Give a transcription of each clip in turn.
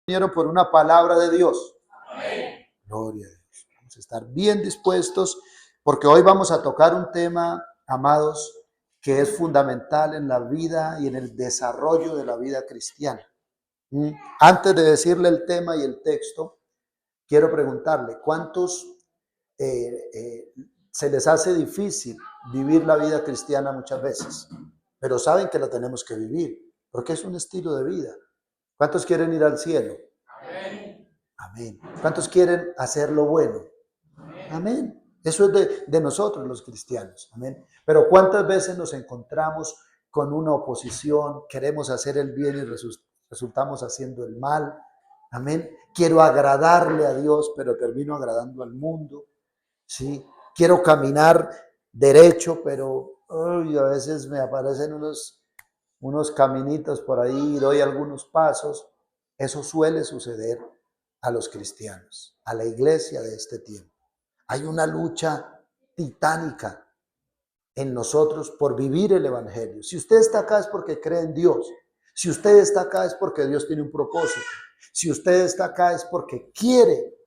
Por una palabra de Dios. Amén. Gloria a Dios. Vamos a estar bien dispuestos porque hoy vamos a tocar un tema, amados, que es fundamental en la vida y en el desarrollo de la vida cristiana. Antes de decirle el tema y el texto, quiero preguntarle, ¿cuántos se les hace difícil vivir la vida cristiana muchas veces? Pero saben que la tenemos que vivir, porque es un estilo de vida. ¿Cuántos quieren ir al cielo? Amén. Amén. ¿Cuántos quieren hacer lo bueno? Amén. Amén. Eso es de nosotros los cristianos. Amén. Pero ¿cuántas veces nos encontramos con una oposición? Queremos hacer el bien y resultamos haciendo el mal. Amén. Quiero agradarle a Dios, pero termino agradando al mundo. Sí. Quiero caminar derecho, pero a veces me aparecen unos caminitos por ahí, doy algunos pasos. Eso suele suceder a los cristianos, a la iglesia de este tiempo. Hay una lucha titánica en nosotros por vivir el evangelio. Si usted está acá es porque cree en Dios. Si usted está acá es porque Dios tiene un propósito. Si usted está acá es porque quiere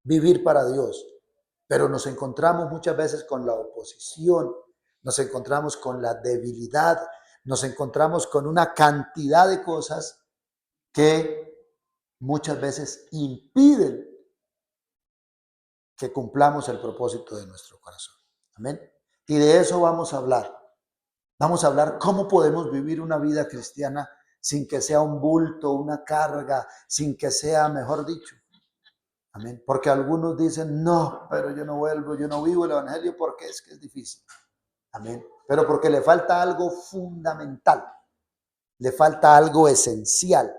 vivir para Dios. Pero nos encontramos muchas veces con la oposición, nos encontramos con la debilidad, nos encontramos con una cantidad de cosas que muchas veces impiden que cumplamos el propósito de nuestro corazón. Amén. Y de eso vamos a hablar. Vamos a hablar cómo podemos vivir una vida cristiana sin que sea un bulto, una carga, sin que sea, mejor dicho. Amén. Porque algunos dicen, no, pero yo no vuelvo, yo no vivo el evangelio porque es que es difícil. Amén. Pero porque le falta algo fundamental, le falta algo esencial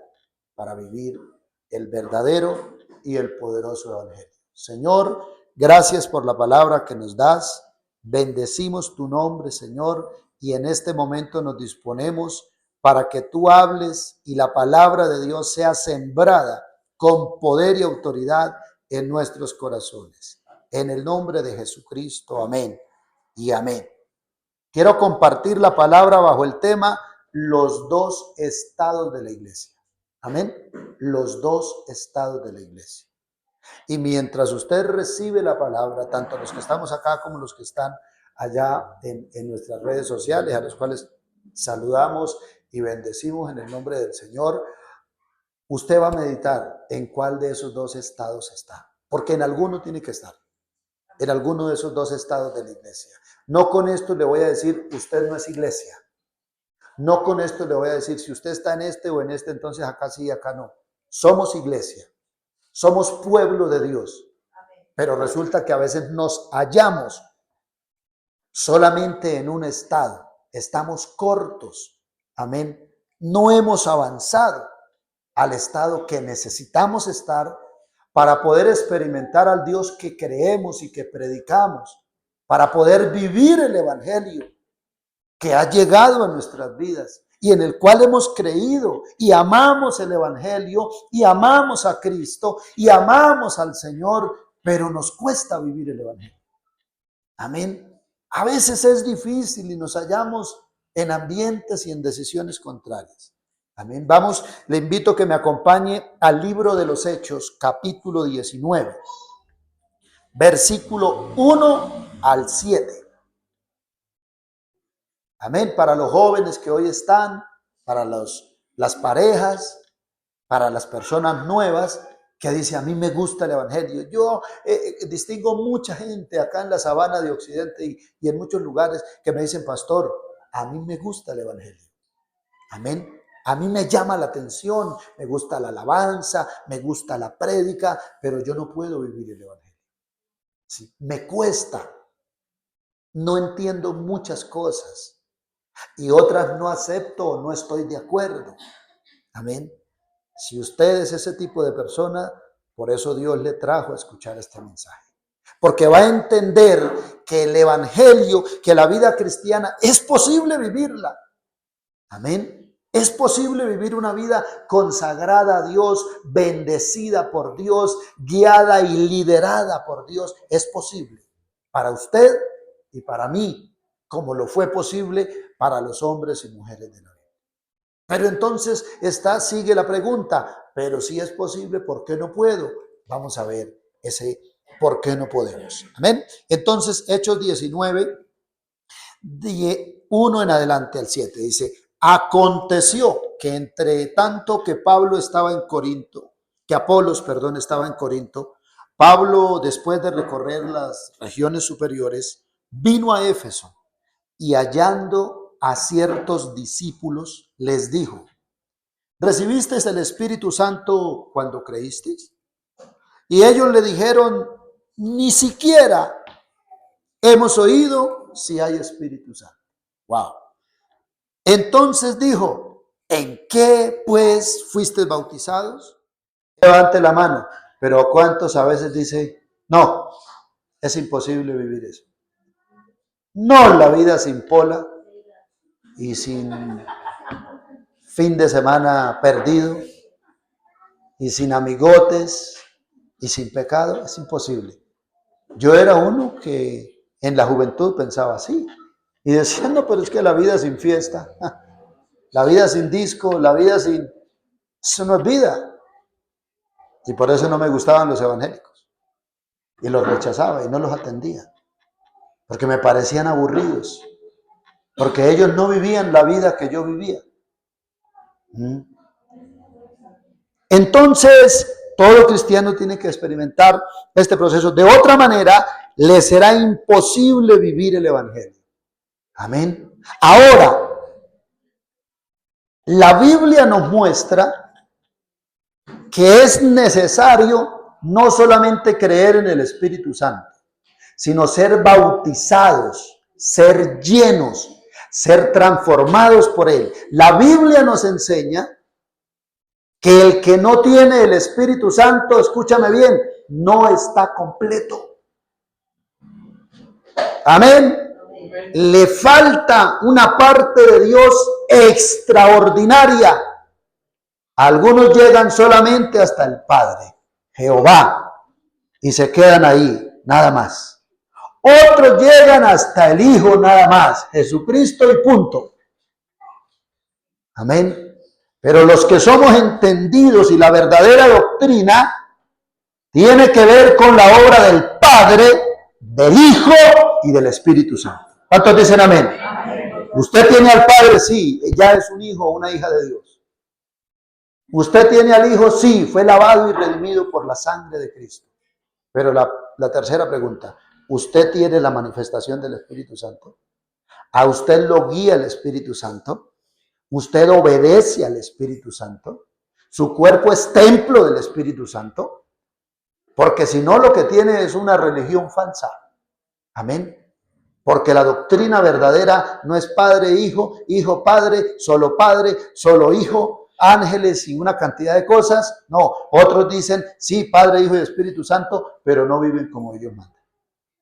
para vivir el verdadero y el poderoso evangelio. Señor, gracias por la palabra que nos das. Bendecimos tu nombre, Señor, y en este momento nos disponemos para que tú hables y la palabra de Dios sea sembrada con poder y autoridad en nuestros corazones. En el nombre de Jesucristo, amén y amén. Quiero compartir la palabra bajo el tema los dos estados de la iglesia. Amén. Los dos estados de la iglesia. Y mientras usted recibe la palabra, tanto los que estamos acá como los que están allá en nuestras redes sociales, a los cuales saludamos y bendecimos en el nombre del Señor, usted va a meditar en cuál de esos dos estados está. Porque en alguno tiene que estar. En alguno de esos dos estados de la iglesia. No con esto le voy a decir, usted no es iglesia. No con esto le voy a decir, si usted está en este o en este, entonces acá sí y acá no. Somos iglesia. Somos pueblo de Dios. Pero resulta que a veces nos hallamos solamente en un estado. Estamos cortos. Amén. No hemos avanzado al estado que necesitamos estar para poder experimentar al Dios que creemos y que predicamos, para poder vivir el evangelio que ha llegado a nuestras vidas y en el cual hemos creído y amamos el evangelio y amamos a Cristo y amamos al Señor, pero nos cuesta vivir el evangelio. Amén. A veces es difícil y nos hallamos en ambientes y en decisiones contrarias. Amén. Vamos, le invito a que me acompañe al libro de los Hechos, capítulo 19, versículo 1 al 7. Amén. Para los jóvenes que hoy están, para las parejas, para las personas nuevas que dice, a mí me gusta el evangelio. Yo distingo mucha gente acá en la sabana de Occidente y en muchos lugares que me dicen, pastor, a mí me gusta el evangelio. Amén. A mí me llama la atención, me gusta la alabanza, me gusta la prédica, pero yo no puedo vivir el evangelio. Sí, me cuesta. No entiendo muchas cosas y otras no acepto o no estoy de acuerdo. Amén. Si usted es ese tipo de persona, por eso Dios le trajo a escuchar este mensaje. Porque va a entender que el evangelio, que la vida cristiana es posible vivirla. Amén. Es posible vivir una vida consagrada a Dios, bendecida por Dios, guiada y liderada por Dios. Es posible para usted y para mí, como lo fue posible para los hombres y mujeres de la Biblia. Pero entonces sigue la pregunta, pero si es posible, ¿por qué no puedo? Vamos a ver ese por qué no podemos. Amén. Entonces, Hechos 19, 1 en adelante al 7, dice, aconteció que entre tanto que Pablo estaba en Corinto, que Apolos, perdón, estaba en Corinto, Pablo, después de recorrer las regiones superiores, vino a Éfeso y hallando a ciertos discípulos, les dijo, ¿recibisteis el Espíritu Santo cuando creísteis? Y ellos le dijeron, ni siquiera hemos oído si hay Espíritu Santo. Wow. Entonces dijo, ¿en qué pues fuisteis bautizados? Levante la mano. Pero ¿cuántos a veces dice, no, es imposible vivir eso? No, la vida sin pola y sin fin de semana perdido y sin amigotes y sin pecado, es imposible. Yo era uno que en la juventud pensaba así y decía, no, pero es que la vida sin fiesta, la vida sin disco, la vida sin... Eso no es vida. Y por eso no me gustaban los evangélicos y los rechazaba y no los atendía, porque me parecían aburridos, porque ellos no vivían la vida que yo vivía. Entonces, todo cristiano tiene que experimentar este proceso. De otra manera, le será imposible vivir el evangelio. Amén. Ahora, la Biblia nos muestra que es necesario no solamente creer en el Espíritu Santo, sino ser bautizados, ser llenos, ser transformados por Él. La Biblia nos enseña que el que no tiene el Espíritu Santo, escúchame bien, no está completo. Amén. Le falta una parte de Dios extraordinaria. Algunos llegan solamente hasta el Padre, Jehová, y se quedan ahí, nada más. Otros llegan hasta el Hijo, nada más, Jesucristo y punto. Amén. Pero los que somos entendidos y la verdadera doctrina tiene que ver con la obra del Padre, del Hijo y del Espíritu Santo. ¿Cuántos dicen amén? Amén. Usted tiene al Padre, sí, ya es un hijo o una hija de Dios. Usted tiene al Hijo, sí, fue lavado y redimido por la sangre de Cristo. Pero la tercera pregunta, ¿usted tiene la manifestación del Espíritu Santo? ¿A usted lo guía el Espíritu Santo? ¿Usted obedece al Espíritu Santo? ¿Su cuerpo es templo del Espíritu Santo? Porque si no, lo que tiene es una religión falsa. Amén. Porque la doctrina verdadera no es Padre, Hijo, Hijo, Padre, solo Hijo, ángeles y una cantidad de cosas. No, otros dicen, sí, Padre, Hijo y Espíritu Santo, pero no viven como ellos mandan.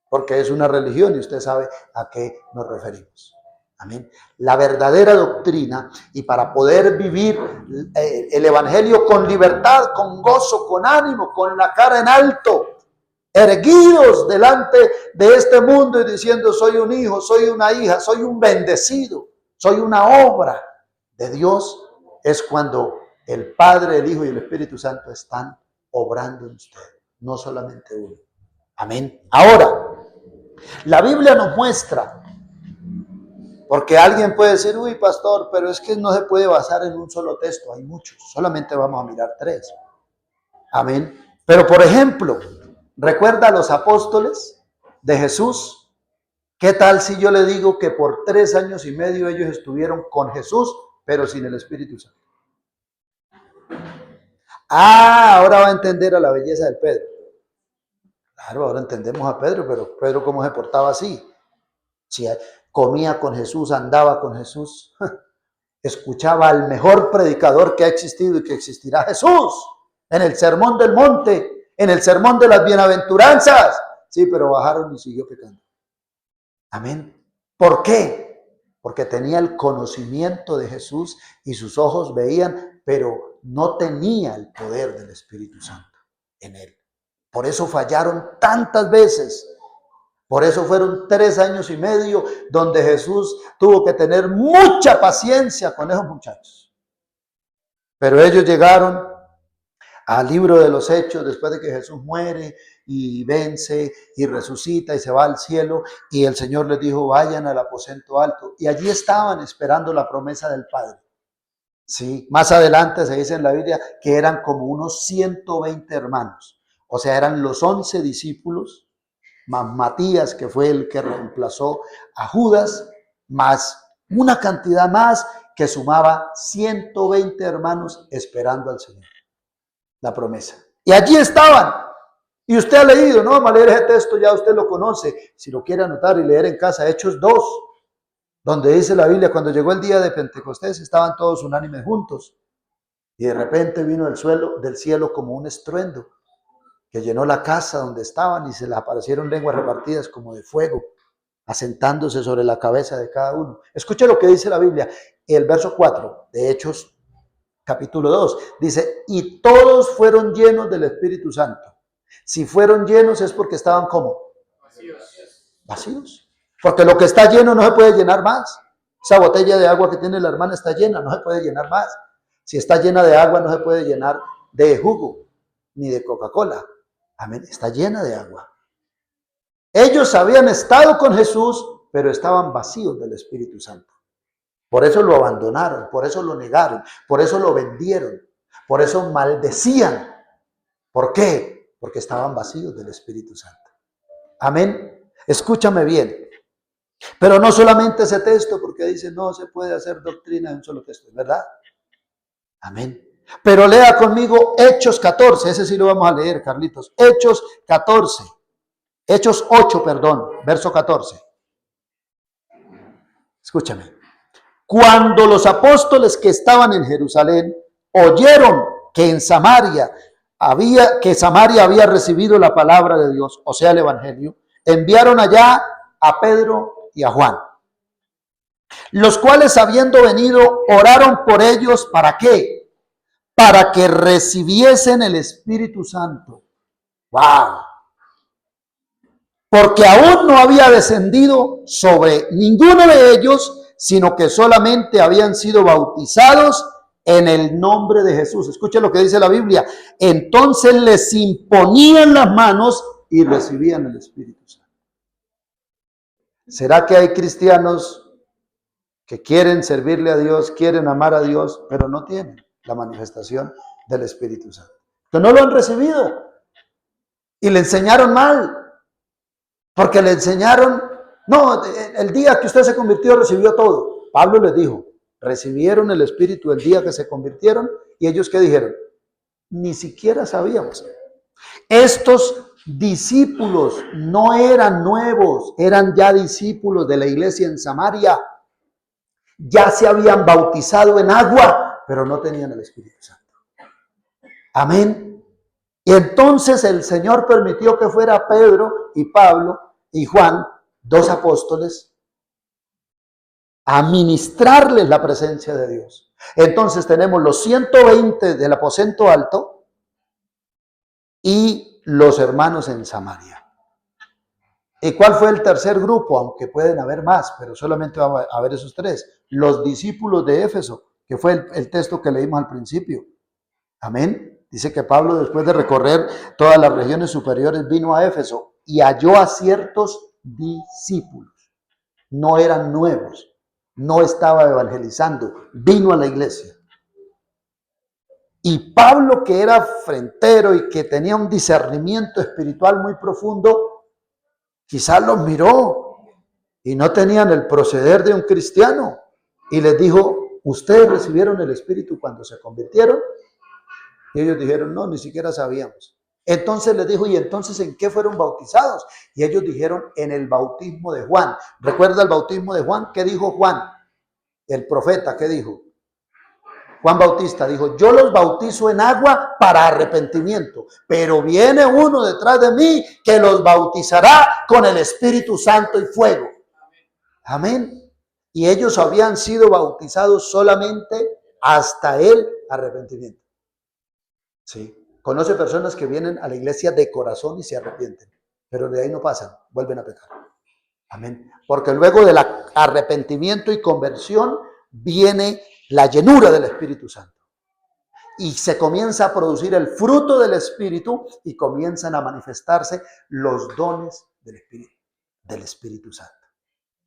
Porque es una religión y usted sabe a qué nos referimos. Amén. La verdadera doctrina, y para poder vivir el evangelio con libertad, con gozo, con ánimo, con la cara en alto, erguidos delante de este mundo y diciendo, soy un hijo, soy una hija, soy un bendecido, soy una obra de Dios, es cuando el Padre, el Hijo y el Espíritu Santo están obrando en usted, no solamente uno. Amén. Ahora, la Biblia nos muestra, porque alguien puede decir, uy, pastor, pero es que no se puede basar en un solo texto, hay muchos, solamente vamos a mirar 3. Amén. Pero por ejemplo, ¿recuerda a los apóstoles de Jesús? ¿Qué tal si yo le digo que por 3 años y medio ellos estuvieron con Jesús, pero sin el Espíritu Santo? Ahora va a entender a la belleza de Pedro. Claro, ahora entendemos a Pedro, pero Pedro cómo se portaba así. Si comía con Jesús, andaba con Jesús, escuchaba al mejor predicador que ha existido y que existirá, Jesús, en el sermón del monte, en el sermón de las bienaventuranzas. Sí, pero bajaron y siguió pecando. Amén. ¿Por qué? Porque tenía el conocimiento de Jesús y sus ojos veían, pero no tenía el poder del Espíritu Santo en él. Por eso fallaron tantas veces. Por eso fueron 3 años y medio donde Jesús tuvo que tener mucha paciencia con esos muchachos. Pero ellos llegaron al libro de los Hechos después de que Jesús muere y vence y resucita y se va al cielo, y el Señor les dijo: vayan al aposento alto, y allí estaban esperando la promesa del Padre. Sí, más adelante se dice en la Biblia que eran como unos 120 hermanos, o sea, eran los 11 discípulos, más Matías, que fue el que reemplazó a Judas, más una cantidad más que sumaba 120 hermanos esperando al Señor, la promesa. Y allí estaban. Y usted ha leído, ¿no? Vamos a leer ese texto, ya usted lo conoce. Si lo quiere anotar y leer en casa, Hechos 2, donde dice la Biblia: cuando llegó el día de Pentecostés, estaban todos unánimes juntos. Y de repente vino del cielo como un estruendo que llenó la casa donde estaban, y se les aparecieron lenguas repartidas como de fuego, asentándose sobre la cabeza de cada uno. Escuche lo que dice la Biblia, el verso 4 de Hechos capítulo 2. Dice: y todos fueron llenos del Espíritu Santo. Si fueron llenos es porque estaban ¿cómo? Vacíos. Porque lo que está lleno no se puede llenar más. Esa botella de agua que tiene la hermana está llena, no se puede llenar más. Si está llena de agua no se puede llenar de jugo ni de Coca-Cola. Amén. Está llena de agua. Ellos habían estado con Jesús, pero estaban vacíos del Espíritu Santo. Por eso lo abandonaron, por eso lo negaron, por eso lo vendieron, por eso maldecían. ¿Por qué? Porque estaban vacíos del Espíritu Santo. Amén. Escúchame bien. Pero no solamente ese texto, porque dice no se puede hacer doctrina en un solo texto, ¿verdad? Amén. Pero lea conmigo Hechos 14, ese sí lo vamos a leer, Carlitos. Hechos 14, Hechos 8, perdón, verso 14. Escúchame. Cuando los apóstoles que estaban en Jerusalén oyeron que Samaria había recibido la palabra de Dios, o sea, el evangelio, enviaron allá a Pedro y a Juan, los cuales, habiendo venido, oraron por ellos. ¿Para qué? Para que recibiesen el Espíritu Santo. ¡Wow! Porque aún no había descendido sobre ninguno de ellos, sino que solamente habían sido bautizados en el nombre de Jesús. Escuchen lo que dice la Biblia. Entonces les imponían las manos y recibían el Espíritu Santo. ¿Será que hay cristianos que quieren servirle a Dios, quieren amar a Dios, pero no tienen la manifestación del Espíritu Santo? Que no lo han recibido y le enseñaron mal. Porque le enseñaron, no, el día que usted se convirtió recibió todo. Pablo les dijo, recibieron el Espíritu el día que se convirtieron, y ellos ¿qué dijeron? Ni siquiera sabíamos. Estos discípulos no eran nuevos, eran ya discípulos de la iglesia en Samaria. Ya se habían bautizado en agua, pero no tenían el Espíritu Santo. Amén. Y entonces el Señor permitió que fuera Pedro y Pablo y Juan, dos apóstoles, a ministrarles la presencia de Dios. Entonces tenemos los 120 del aposento alto y los hermanos en Samaria. ¿Y cuál fue el tercer grupo? Aunque pueden haber más, pero solamente vamos a ver esos tres. Los discípulos de Éfeso, que fue el texto que leímos al principio. Amén. Dice que Pablo, después de recorrer todas las regiones superiores, vino a Éfeso y halló a ciertos discípulos. No eran nuevos, no estaba evangelizando, vino a la iglesia. Y Pablo, que era frentero y que tenía un discernimiento espiritual muy profundo, quizás los miró y no tenían el proceder de un cristiano. Y les dijo, ¿ustedes recibieron el Espíritu cuando se convirtieron? Y ellos dijeron, no, ni siquiera sabíamos. Entonces les dijo, ¿y entonces en qué fueron bautizados? Y ellos dijeron, en el bautismo de Juan. ¿Recuerda el bautismo de Juan? ¿Qué dijo Juan? El profeta, ¿qué dijo? Juan Bautista dijo, yo los bautizo en agua para arrepentimiento, pero viene uno detrás de mí que los bautizará con el Espíritu Santo y fuego. Amén. Y ellos habían sido bautizados solamente hasta el arrepentimiento. Sí. Conoce personas que vienen a la iglesia de corazón y se arrepienten, pero de ahí no pasan, vuelven a pecar. Amén. Porque luego del arrepentimiento y conversión viene la llenura del Espíritu Santo. y se comienza a producir el fruto del Espíritu y comienzan a manifestarse los dones del Espíritu Santo.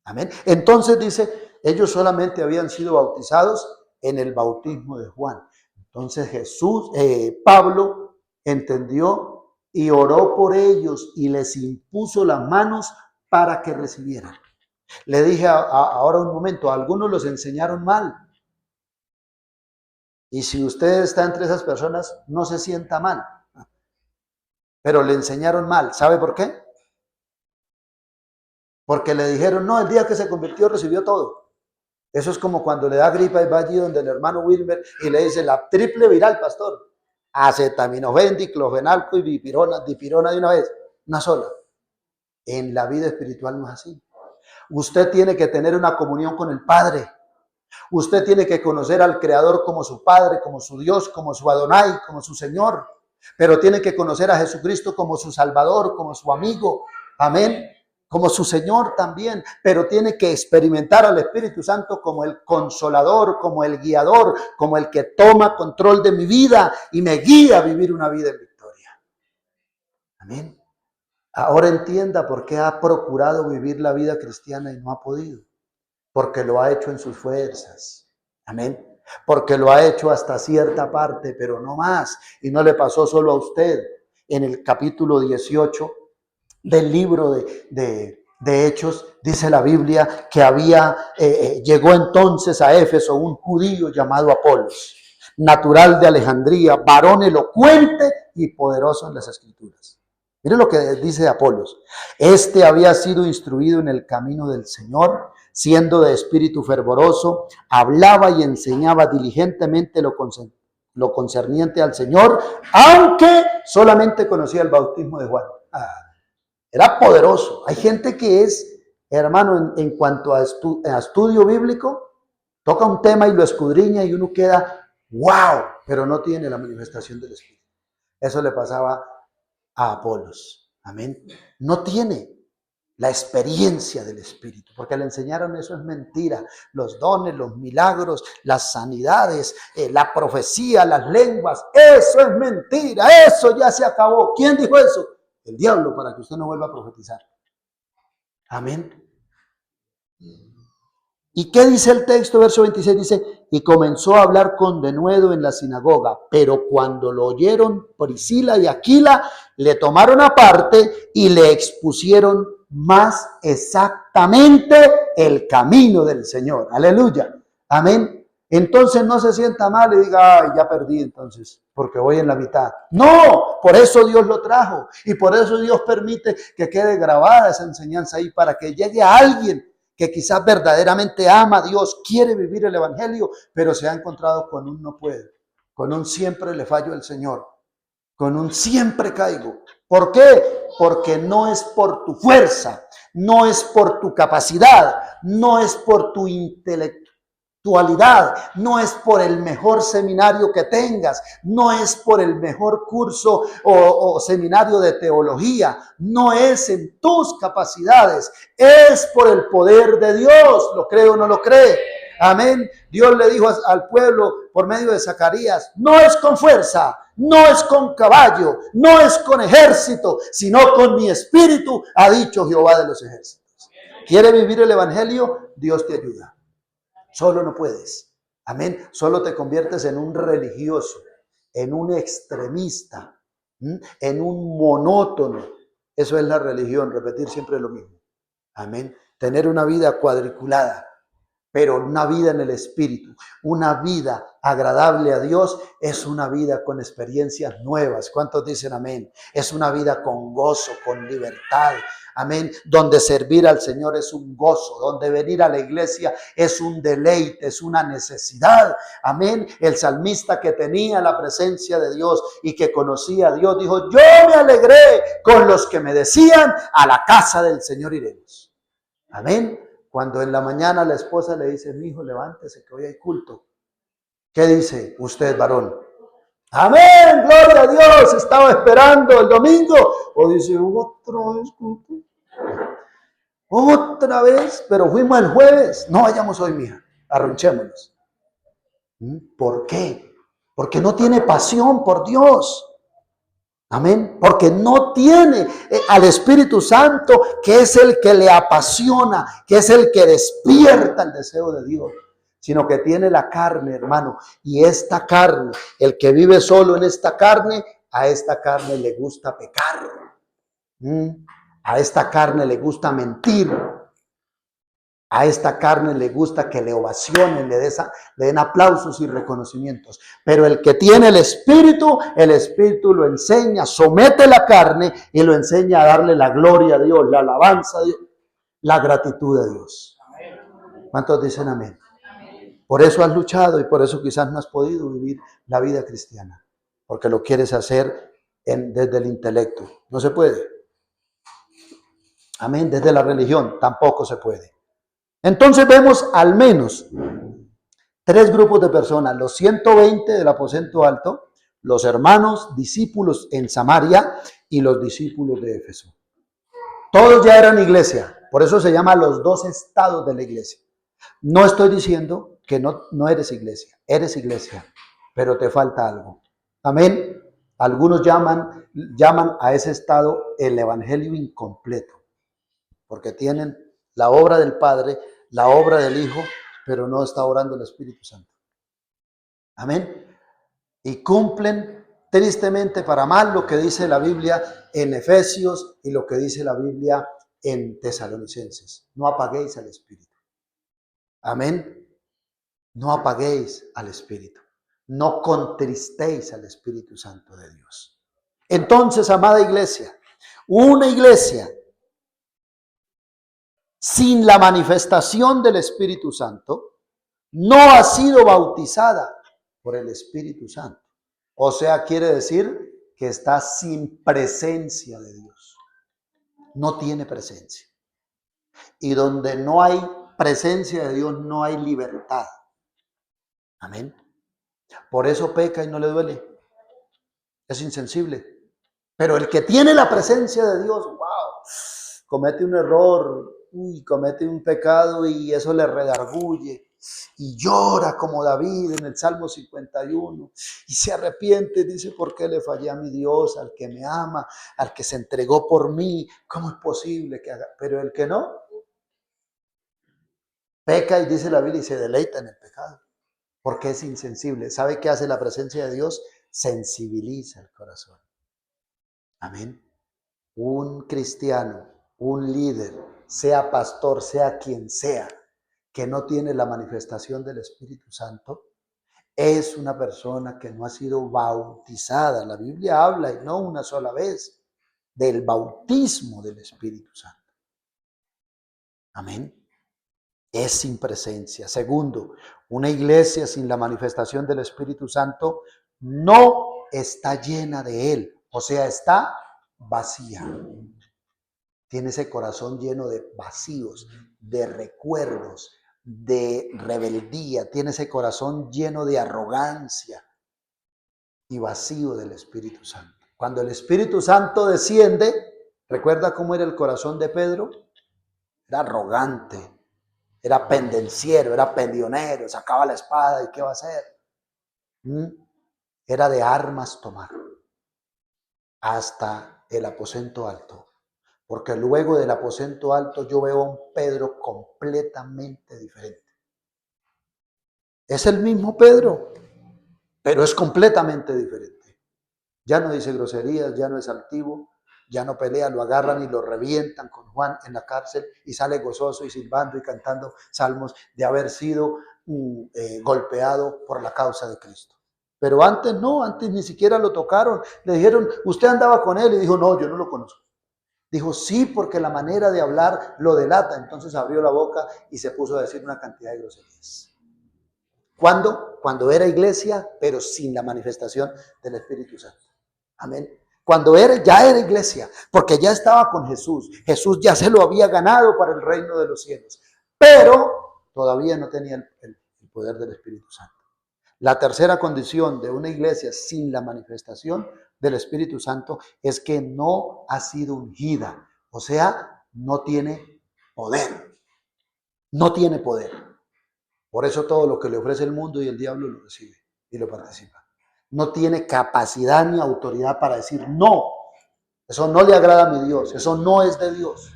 Amén. Entonces dice, ellos solamente habían sido bautizados en el bautismo de Juan. Entonces Pablo entendió y oró por ellos y les impuso las manos para que recibieran. Le dije ahora un momento, a algunos los enseñaron mal. Y si usted está entre esas personas, no se sienta mal. Pero le enseñaron mal. ¿Sabe por qué? Porque le dijeron, no, el día que se convirtió recibió todo. Eso es como cuando le da gripa y va allí donde el hermano Wilmer y le dice la triple viral, pastor. Acetaminofén, diclofenalco y dipirona de una vez. Una sola. En la vida espiritual no es así. Usted tiene que tener una comunión con el Padre. Usted tiene que conocer al Creador como su Padre, como su Dios, como su Adonai, como su Señor. Pero tiene que conocer a Jesucristo como su Salvador, como su amigo. Amén. Como su Señor también. Pero tiene que experimentar al Espíritu Santo como el consolador, como el guiador, como el que toma control de mi vida y me guía a vivir una vida en victoria. Amén. Ahora entienda por qué ha procurado vivir la vida cristiana y no ha podido. Porque lo ha hecho en sus fuerzas. Amén. Porque lo ha hecho hasta cierta parte, pero no más. Y no le pasó solo a usted. En el capítulo 18 del libro de Hechos, dice la Biblia que llegó entonces a Éfeso un judío llamado Apolos, natural de Alejandría, varón elocuente y poderoso en las Escrituras. Mire lo que dice Apolos. Este había sido instruido en el camino del Señor, siendo de espíritu fervoroso, hablaba y enseñaba diligentemente lo concerniente al Señor, aunque solamente conocía el bautismo de Juan. Era poderoso. Hay gente que es, hermano, en cuanto a estudio bíblico, toca un tema y lo escudriña y uno queda, wow, pero no tiene la manifestación del Espíritu. Eso le pasaba a Apolos. Amén. No tiene la experiencia del Espíritu, porque le enseñaron eso es mentira. Los dones, los milagros, las sanidades, la profecía, las lenguas, eso es mentira, eso ya se acabó. ¿Quién dijo eso? El diablo, para que usted no vuelva a profetizar. Amén. ¿Y qué dice el texto? Verso 26 dice, y comenzó a hablar con denuedo en la sinagoga, pero cuando lo oyeron Priscila y Aquila, le tomaron aparte y le expusieron más exactamente el camino del Señor. Aleluya. Amén. Entonces no se sienta mal y diga, ay, ya perdí entonces, porque voy en la mitad. No, por eso Dios lo trajo y por eso Dios permite que quede grabada esa enseñanza ahí para que llegue a alguien que quizás verdaderamente ama a Dios, quiere vivir el evangelio, pero se ha encontrado con un no puedo, con un siempre le fallo al Señor, con un siempre caigo. ¿Por qué? Porque no es por tu fuerza, no es por tu capacidad, no es por tu intelectualidad, no es por el mejor seminario que tengas, no es por el mejor curso o seminario de teología, no es en tus capacidades, es por el poder de Dios. ¿Lo cree o no lo cree? Amén. Dios le dijo al pueblo por medio de Zacarías, no es con fuerza, no es con caballo, no es con ejército, sino con mi espíritu, ha dicho Jehová de los ejércitos. ¿Quiere vivir el evangelio? Dios te ayuda. Solo no puedes. Amén. Solo te conviertes en un religioso, en un extremista, en un monótono. Eso es la religión, repetir siempre lo mismo. Amén. Tener una vida cuadriculada, pero una vida en el Espíritu, una vida agradable a Dios, es una vida con experiencias nuevas. ¿Cuántos dicen amén? Es una vida con gozo, con libertad. Amén. Donde servir al Señor es un gozo, donde venir a la iglesia es un deleite, es una necesidad. Amén. El salmista que tenía la presencia de Dios y que conocía a Dios dijo, yo me alegré con los que me decían, a la casa del Señor iremos. Amén. Cuando en la mañana la esposa le dice, mi hijo, levántese que hoy hay culto. ¿Qué dice usted, varón? Amén, gloria a Dios, estaba esperando el domingo. O dice, otra vez culto. Otra vez, pero fuimos el jueves. No vayamos hoy, mija, arronchémonos. ¿Por qué? porque no tiene pasión por Dios. Amén. Porque no tiene al Espíritu Santo, que es el que le apasiona, que es el que despierta el deseo de Dios, sino que tiene la carne, hermano. Y esta carne, el que vive solo en esta carne, a esta carne le gusta pecar. A esta carne le gusta mentir. A esta carne le gusta que le ovacionen, le den aplausos y reconocimientos. Pero el que tiene el Espíritu lo enseña, somete la carne y lo enseña a darle la gloria a Dios, la alabanza a Dios, la gratitud a Dios. ¿Cuántos dicen amén? Por eso has luchado y por eso quizás no has podido vivir la vida cristiana. Porque lo quieres hacer desde el intelecto. No se puede. Amén. Desde la religión tampoco se puede. Entonces vemos al menos 3 grupos de personas: los 120 del aposento alto, los hermanos discípulos en Samaria y los discípulos de Éfeso. Todos ya eran iglesia, por eso se llama los 2 estados de la iglesia. No estoy diciendo que no eres iglesia, pero te falta algo. Amén. Algunos llaman a ese estado el evangelio incompleto, porque tienen la obra del Padre, la obra del Hijo, pero no está orando el Espíritu Santo. Amén. Y cumplen tristemente para mal lo que dice la Biblia en Efesios y lo que dice la Biblia en Tesalonicenses. No apaguéis al Espíritu. Amén. No apaguéis al Espíritu. No contristéis al Espíritu Santo de Dios. Entonces, amada iglesia, una iglesia sin la manifestación del Espíritu Santo no ha sido bautizada por el Espíritu Santo. O sea, quiere decir que está sin presencia de Dios. No tiene presencia. Y donde no hay presencia de Dios, no hay libertad. Amén. Por eso peca y no le duele. Es insensible. Pero el que tiene la presencia de Dios, wow, comete un error, comete un pecado y eso le redarguye. Y llora como David en el Salmo 51 y se arrepiente, dice: ¿por qué le fallé a mi Dios, al que me ama, al que se entregó por mí? ¿Cómo es posible que haga? Pero el que no, peca y dice la Biblia y se deleita en el pecado, porque es insensible. ¿Sabe qué hace la presencia de Dios? Sensibiliza el corazón. Amén. Un cristiano, un líder, sea pastor, sea quien sea, que no tiene la manifestación del Espíritu Santo, es una persona que no ha sido bautizada. La Biblia habla, y no una sola vez, del bautismo del Espíritu Santo. Amén. Es sin presencia. Segundo, una iglesia sin la manifestación del Espíritu Santo no está llena de Él, o sea, está vacía. Tiene ese corazón lleno de vacíos, de recuerdos, de rebeldía. Tiene ese corazón lleno de arrogancia y vacío del Espíritu Santo. Cuando el Espíritu Santo desciende, ¿recuerda cómo era el corazón de Pedro? Era arrogante, era pendenciero, era pendionero, sacaba la espada y ¿qué va a hacer? Era de armas tomar hasta el aposento alto. Porque luego del aposento alto yo veo a un Pedro completamente diferente. Es el mismo Pedro, pero es completamente diferente. Ya no dice groserías, ya no es altivo, ya no pelea, lo agarran y lo revientan con Juan en la cárcel y sale gozoso y silbando y cantando salmos de haber sido golpeado por la causa de Cristo. Pero antes no, antes ni siquiera lo tocaron. Le dijeron: ¿usted andaba con él? Y dijo: no, yo no lo conozco. Dijo: sí, porque la manera de hablar lo delata. Entonces abrió la boca y se puso a decir una cantidad de groserías. ¿Cuándo? Cuando era iglesia, pero sin la manifestación del Espíritu Santo. Amén. Cuando ya era iglesia, porque ya estaba con Jesús. Jesús ya se lo había ganado para el reino de los cielos. Pero todavía no tenía el poder del Espíritu Santo. La tercera condición de una iglesia sin la manifestación del Espíritu Santo es que no ha sido ungida, o sea, no tiene poder. No tiene poder. Por eso todo lo que le ofrece el mundo y el diablo lo recibe y lo participa. no tiene capacidad ni autoridad para decir no. Eso no le agrada a mi Dios, eso no es de Dios.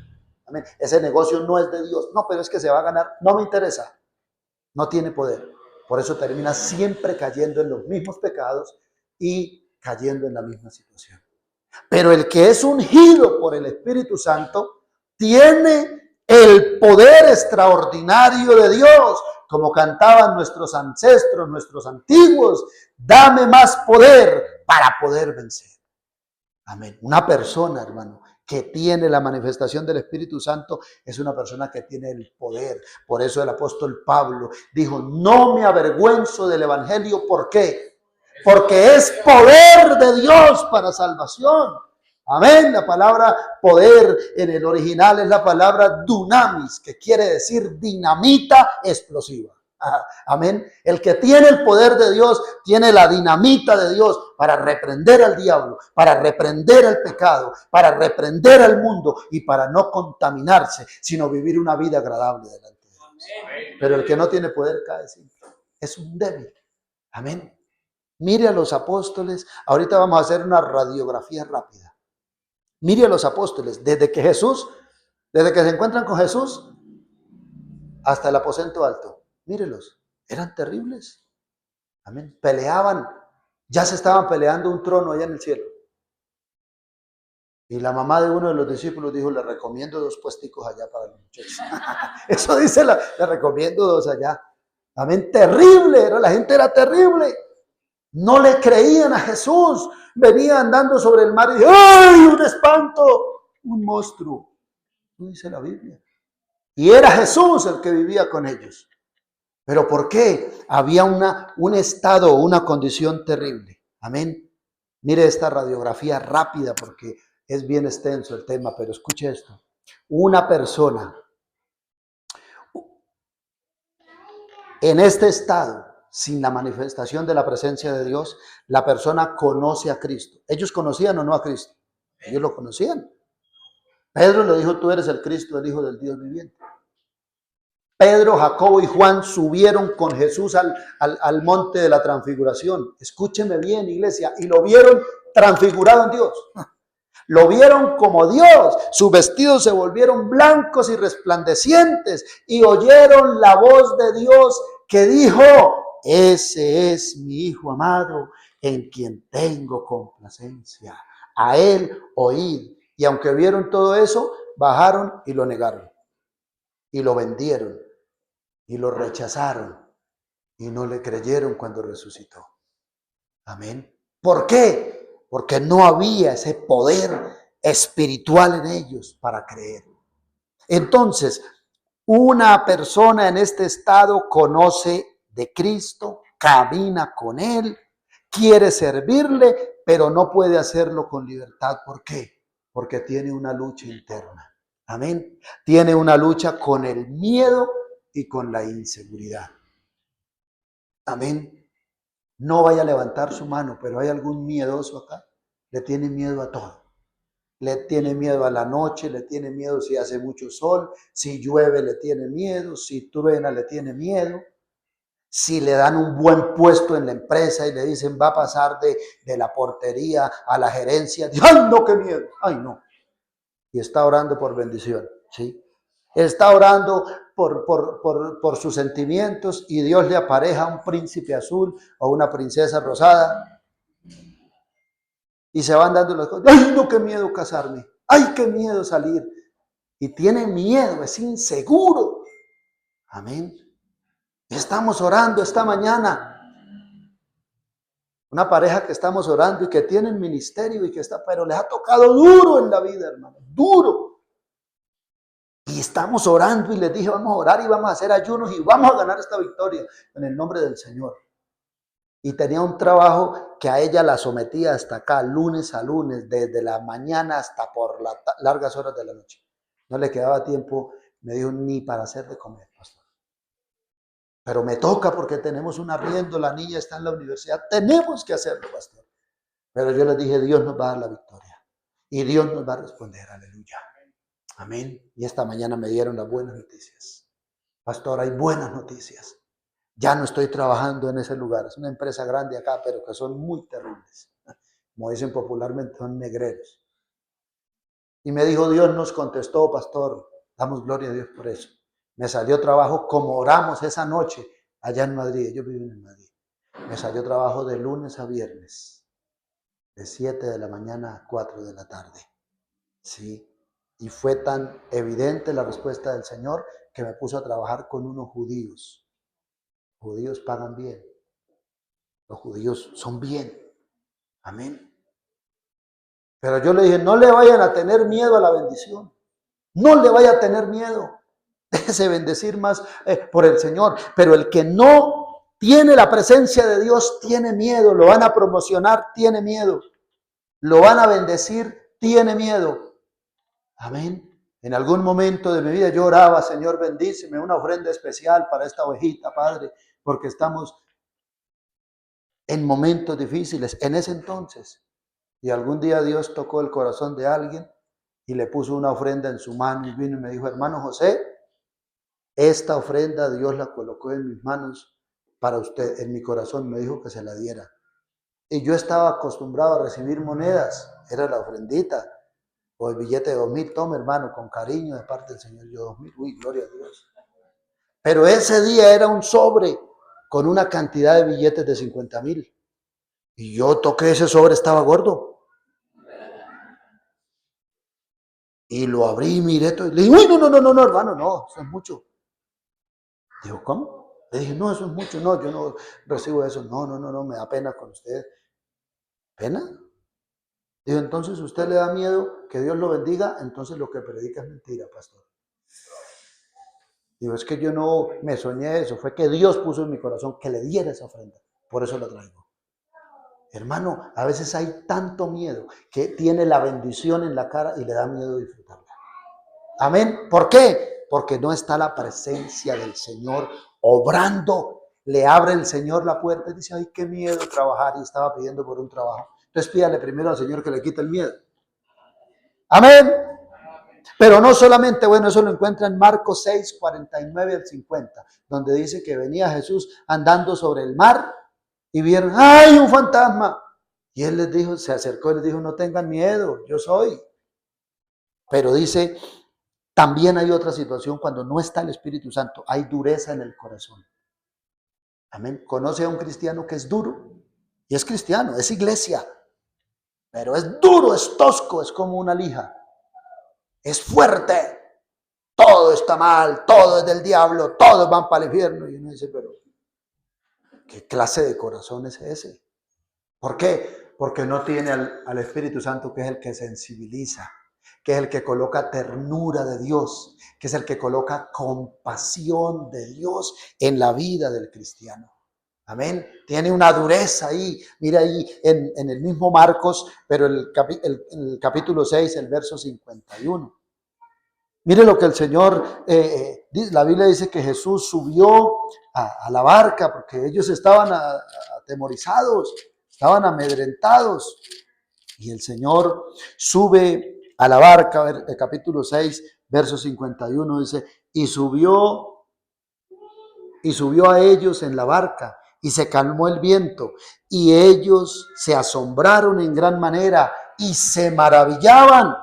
Amén. Ese negocio no es de Dios. No, pero es que se va a ganar. No me interesa. No tiene poder. Por eso termina siempre cayendo en los mismos pecados y cayendo en la misma situación. Pero el que es ungido por el Espíritu Santo tiene el poder extraordinario de Dios, como cantaban nuestros ancestros, nuestros antiguos. Dame más poder para poder vencer. Amén. Una persona, hermano, que tiene la manifestación del Espíritu Santo es una persona que tiene el poder. Por eso el apóstol Pablo dijo, no me avergüenzo del Evangelio. ¿Por qué? Porque es poder de Dios para salvación. Amén. La palabra poder en el original es la palabra dunamis, que quiere decir dinamita explosiva. Amén. El que tiene el poder de Dios tiene la dinamita de Dios para reprender al diablo, para reprender al pecado, para reprender al mundo y para no contaminarse, sino vivir una vida agradable delante de Dios. Pero el que no tiene poder cae siempre. Es un débil. Amén. Mire a los apóstoles. Ahorita vamos a hacer una radiografía rápida. Mire a los apóstoles. Desde que se encuentran con Jesús hasta el aposento alto. Mírelos, eran terribles. Amén. Peleaban, ya se estaban peleando un trono allá en el cielo. Y la mamá de uno de los discípulos dijo, le recomiendo 2 puesticos allá para los muchachos. Eso dice, le recomiendo 2 allá. Amén, terrible, la gente era terrible. No le creían a Jesús. Venía andando sobre el mar y dijo, ¡ay, un espanto! Un monstruo. No dice la Biblia. Y era Jesús el que vivía con ellos. ¿Pero por qué? Había un estado, una condición terrible. Amén. Mire esta radiografía rápida porque es bien extenso el tema, pero escuche esto. Una persona en este estado, sin la manifestación de la presencia de Dios, la persona conoce a Cristo. ¿Ellos conocían o no a Cristo? Ellos lo conocían. Pedro le dijo, tú eres el Cristo, el Hijo del Dios viviente. Pedro, Jacobo y Juan subieron con Jesús al monte de la transfiguración. Escúcheme bien, iglesia. Y lo vieron transfigurado en Dios. Lo vieron como Dios. Sus vestidos se volvieron blancos y resplandecientes. Y oyeron la voz de Dios que dijo, ese es mi Hijo amado, en quien tengo complacencia. A él oíd. Y aunque vieron todo eso, bajaron y lo negaron. Y lo vendieron. Y lo rechazaron y no le creyeron cuando resucitó. Amén. ¿Por qué? Porque no había ese poder espiritual en ellos para creer. Entonces, una persona en este estado conoce de Cristo, camina con Él, quiere servirle, pero no puede hacerlo con libertad. ¿Por qué? Porque tiene una lucha interna. Amén. Tiene una lucha con el miedo y con la inseguridad. Amén. No vaya a levantar su mano, pero hay algún miedoso acá. Le tiene miedo a todo. Le tiene miedo a la noche, le tiene miedo si hace mucho sol, si llueve le tiene miedo, si truena le tiene miedo. Si le dan un buen puesto en la empresa y le dicen va a pasar de la portería a la gerencia, ¡ay no, qué miedo! ¡Ay no! Y está orando por bendición, ¿sí? Está orando por sus sentimientos y Dios le apareja un príncipe azul o una princesa rosada y se van dando las cosas. ¡Ay, no, qué miedo casarme! ¡Ay, qué miedo salir! Y tiene miedo, es inseguro. Amén. Estamos orando esta mañana. Una pareja que estamos orando y que tienen ministerio y que está, pero les ha tocado duro en la vida, hermano, duro. Y estamos orando y les dije, vamos a orar y vamos a hacer ayunos y vamos a ganar esta victoria en el nombre del Señor. Y tenía un trabajo que a ella la sometía hasta acá, lunes a lunes, desde la mañana hasta por las largas horas de la noche. No le quedaba tiempo, me dijo, ni para hacer de comer, pastor. Pero me toca porque tenemos un arriendo, la niña está en la universidad, tenemos que hacerlo, pastor. Pero yo les dije, Dios nos va a dar la victoria. Y Dios nos va a responder, aleluya. Amén. Y esta mañana me dieron las buenas noticias. Pastor, hay buenas noticias. Ya no estoy trabajando en ese lugar. Es una empresa grande acá, pero que son muy terribles. Como dicen popularmente, son negreros. Y me dijo, Dios nos contestó, pastor, damos gloria a Dios por eso. Me salió trabajo como oramos esa noche allá en Madrid. Yo vivo en Madrid. Me salió trabajo de lunes a viernes, de 7 de la mañana a 4 de la tarde. Sí. Y fue tan evidente la respuesta del Señor que me puso a trabajar con unos judíos. Los judíos pagan bien. Los judíos son bien. Amén. Pero yo le dije, no le vayan a tener miedo a la bendición. No le vaya a tener miedo. Déjese bendecir más por el Señor. Pero el que no tiene la presencia de Dios tiene miedo. Lo van a promocionar, tiene miedo. Lo van a bendecir, tiene miedo. Amén. En algún momento de mi vida yo oraba, Señor, bendíceme una ofrenda especial para esta ovejita, Padre, porque estamos en momentos difíciles. En ese entonces. Y algún día Dios tocó el corazón de alguien y le puso una ofrenda en su mano y vino y me dijo, hermano José, esta ofrenda Dios la colocó en mis manos para usted, en mi corazón, me dijo que se la diera. Y yo estaba acostumbrado a recibir monedas, era la ofrendita, o el billete de 2,000, toma hermano, con cariño de parte del Señor, yo 2,000, uy, gloria a Dios. Pero ese día era un sobre con una cantidad de billetes de 50,000. Y yo toqué ese sobre, estaba gordo. Y lo abrí, miré todo, y le dije, uy, no, hermano, no, eso es mucho. Dijo, ¿cómo? Le dije, no, eso es mucho, no, yo no recibo eso, no, me da pena con usted. ¿Pena? Dijo, entonces usted le da miedo que Dios lo bendiga, entonces lo que predica es mentira, pastor. Digo, es que yo no me soñé eso, fue que Dios puso en mi corazón que le diera esa ofrenda, por eso la traigo. Hermano, a veces hay tanto miedo que tiene la bendición en la cara y le da miedo disfrutarla. Amén. ¿Por qué? Porque no está la presencia del Señor obrando. Le abre el Señor la puerta y dice, ay, qué miedo trabajar, y estaba pidiendo por un trabajo. Entonces pídale primero al Señor que le quite el miedo. Amén. Pero no solamente, bueno, eso lo encuentra en Marcos 6, 49 al 50, donde dice que venía Jesús andando sobre el mar y vieron, ¡ay, un fantasma! Y él les dijo, se acercó y les dijo, no tengan miedo, yo soy. Pero dice, también hay otra situación cuando no está el Espíritu Santo, hay dureza en el corazón. Amén. Conoce a un cristiano que es duro, y es cristiano, es iglesia, pero es duro, es tosco, es como una lija, es fuerte. Todo está mal, todo es del diablo, todos van para el infierno. Y uno dice, pero ¿qué clase de corazón es ese? ¿Por qué? Porque no tiene al Espíritu Santo, que es el que sensibiliza, que es el que coloca ternura de Dios, que es el que coloca compasión de Dios en la vida del cristiano. Amén. Tiene una dureza ahí. Mira ahí en el mismo Marcos, pero el capítulo 6, el verso 51. Mire lo que el Señor, la Biblia dice que Jesús subió a la barca porque ellos estaban atemorizados, estaban amedrentados. Y el Señor sube a la barca, el capítulo 6, verso 51, dice, y subió a ellos en la barca y se calmó el viento y ellos se asombraron en gran manera y se maravillaban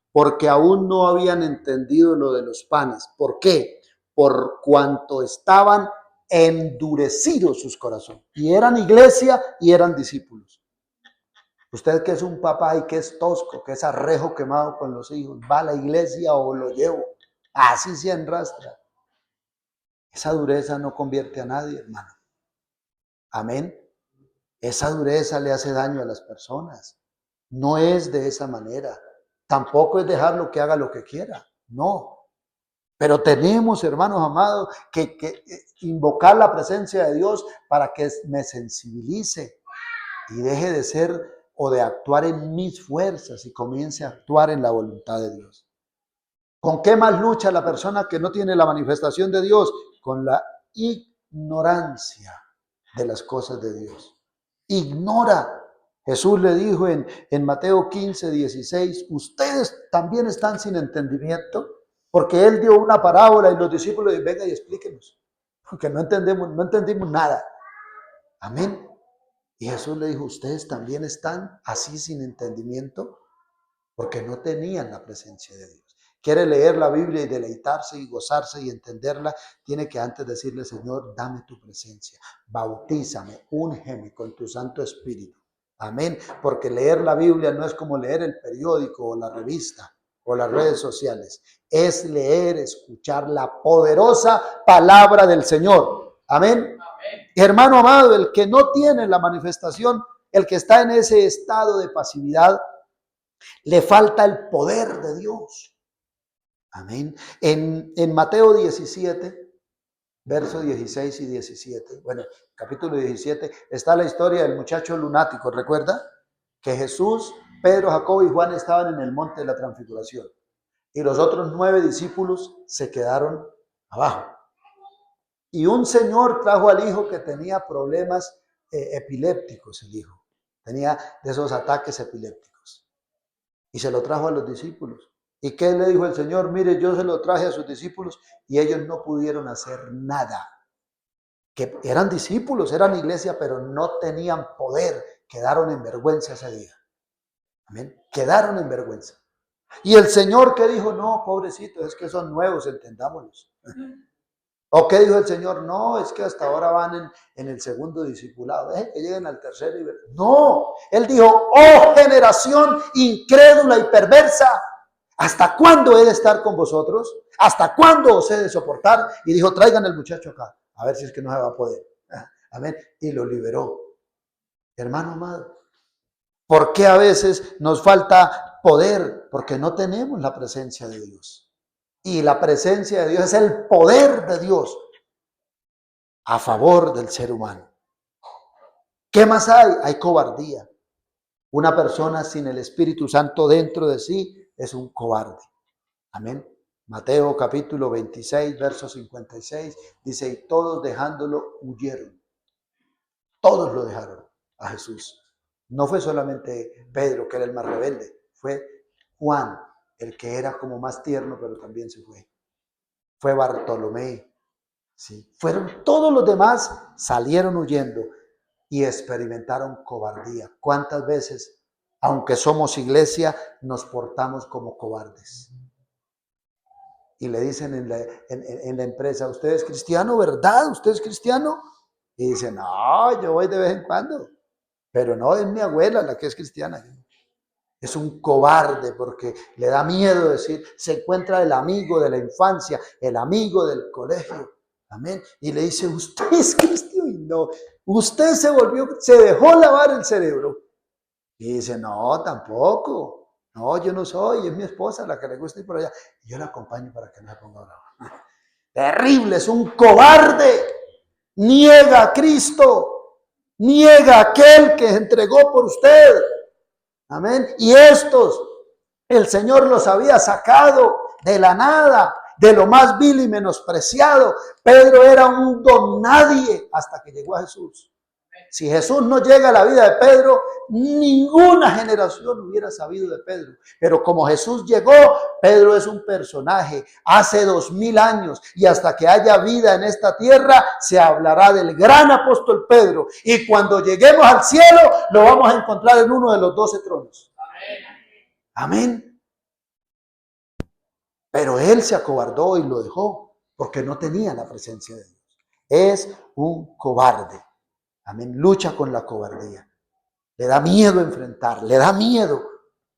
porque aún no habían entendido lo de los panes. ¿Por qué? Por cuanto estaban endurecidos sus corazones. Y eran iglesia y eran discípulos. Usted que es un papá y que es tosco, que es arrejo quemado con los hijos, ¿va a la iglesia o lo llevo? Así se enrastra. Esa dureza no convierte a nadie, hermano. Amén. Esa dureza le hace daño a las personas. No es de esa manera. Tampoco es dejarlo que haga lo que quiera. No. Pero tenemos, hermanos amados, que invocar la presencia de Dios para que me sensibilice y deje de ser o de actuar en mis fuerzas y comience a actuar en la voluntad de Dios. ¿Con qué más lucha la persona que no tiene la manifestación de Dios? Con la ignorancia de las cosas de Dios. Ignora. Jesús le dijo en Mateo 15, 16, ustedes también están sin entendimiento, porque él dio una parábola y los discípulos le dijeron, venga y explíquenos. porque no entendimos nada. Amén. Y Jesús le dijo, ustedes también están así sin entendimiento, porque no tenían la presencia de Dios. Quiere leer la Biblia y deleitarse y gozarse y entenderla, tiene que antes decirle, Señor, dame tu presencia, bautízame, úngeme con tu Santo Espíritu. Amén, porque leer la Biblia no es como leer el periódico o la revista o las redes sociales, es leer, escuchar la poderosa palabra del Señor. Amén. Hermano amado, el que no tiene la manifestación, el que está en ese estado de pasividad, le falta el poder de Dios. Amén. En Mateo 17, versos 16 y 17, bueno, capítulo 17, está la historia del muchacho lunático. ¿Recuerda? Que Jesús, Pedro, Jacobo y Juan estaban en el monte de la transfiguración. Y los otros 9 discípulos se quedaron abajo. Y un señor trajo al hijo que tenía problemas epilépticos, el hijo. Tenía de esos ataques epilépticos. Y se lo trajo a los discípulos. ¿Y qué le dijo el Señor? Mire, yo se lo traje a sus discípulos y ellos no pudieron hacer nada. Que eran discípulos, eran iglesia, pero no tenían poder. Quedaron en vergüenza ese día. Amén. Quedaron en vergüenza. Y el Señor que dijo, no, pobrecitos, es que son nuevos, entendámoslos. ¿O qué dijo el Señor? No, es que hasta ahora van en el segundo discipulado. Que lleguen al tercero. No, Él dijo, oh generación incrédula y perversa, ¿hasta cuándo he de estar con vosotros? ¿Hasta cuándo os he de soportar? Y dijo, traigan al muchacho acá, a ver si es que no se va a poder. Amén. Y lo liberó. Hermano amado, ¿por qué a veces nos falta poder? Porque no tenemos la presencia de Dios. Y la presencia de Dios es el poder de Dios a favor del ser humano. ¿Qué más hay? Hay cobardía. Una persona sin el Espíritu Santo dentro de sí es un cobarde. Amén. Mateo capítulo 26, verso 56, dice, y todos dejándolo huyeron. Todos lo dejaron a Jesús. No fue solamente Pedro, que era el más rebelde, fue Juan, el que era como más tierno, pero también se fue. Fue Bartolomé. Sí. Fueron todos los demás, salieron huyendo y experimentaron cobardía. ¿Cuántas veces, aunque somos iglesia, nos portamos como cobardes? Y le dicen en la empresa, ¿usted es cristiano, verdad? ¿Usted es cristiano? Y dicen, no, yo voy de vez en cuando. Pero no, es mi abuela la que es cristiana. Es un cobarde porque le da miedo decir, se encuentra el amigo de la infancia, el amigo del colegio. Amén. Y le dice, usted es cristiano. Y no, usted se dejó lavar el cerebro. Y dice, no, tampoco. No, yo no soy, es mi esposa la que le gusta ir por allá. Y yo la acompaño para que no se ponga bravo. Terrible, es un cobarde. Niega a Cristo. Niega a aquel que se entregó por usted. Amén. Y estos, el Señor los había sacado de la nada, de lo más vil y menospreciado. Pedro era un don nadie hasta que llegó a Jesús. Si Jesús no llega a la vida de Pedro, ninguna generación hubiera sabido de Pedro. Pero como Jesús llegó, Pedro es un personaje. Hace 2000 años y hasta que haya vida en esta tierra, se hablará del gran apóstol Pedro. Y cuando lleguemos al cielo, lo vamos a encontrar en uno de los 12 tronos. Amén. Pero él se acobardó y lo dejó porque no tenía la presencia de Dios. Es un cobarde. Amén. Lucha con la cobardía. Le da miedo enfrentar, le da miedo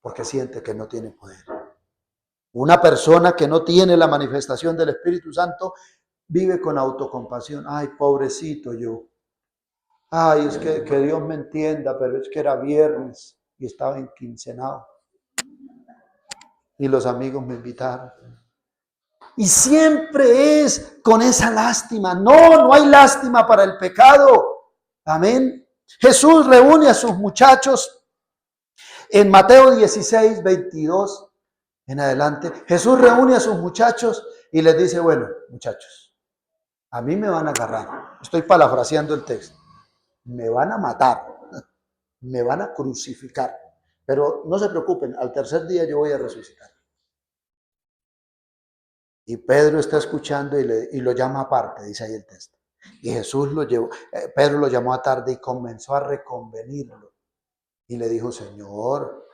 porque siente que no tiene poder. Una persona que no tiene la manifestación del Espíritu Santo vive con autocompasión. Ay, pobrecito yo. Ay, es que Dios me entienda, pero es que era viernes y estaba enquincenado. Y los amigos me invitaron. Y siempre es con esa lástima. No hay lástima para el pecado. Amén. Jesús reúne a sus muchachos en Mateo 16, 22 en adelante. Jesús reúne a sus muchachos y les dice, bueno, muchachos, a mí me van a agarrar. Estoy parafraseando el texto. Me van a matar. Me van a crucificar. Pero no se preocupen, al tercer día yo voy a resucitar. Y Pedro está escuchando y lo llama aparte, dice ahí el texto. Y Jesús lo llevó, Pedro lo llamó a tarde y comenzó a reconvenirlo. Y le dijo, Señor,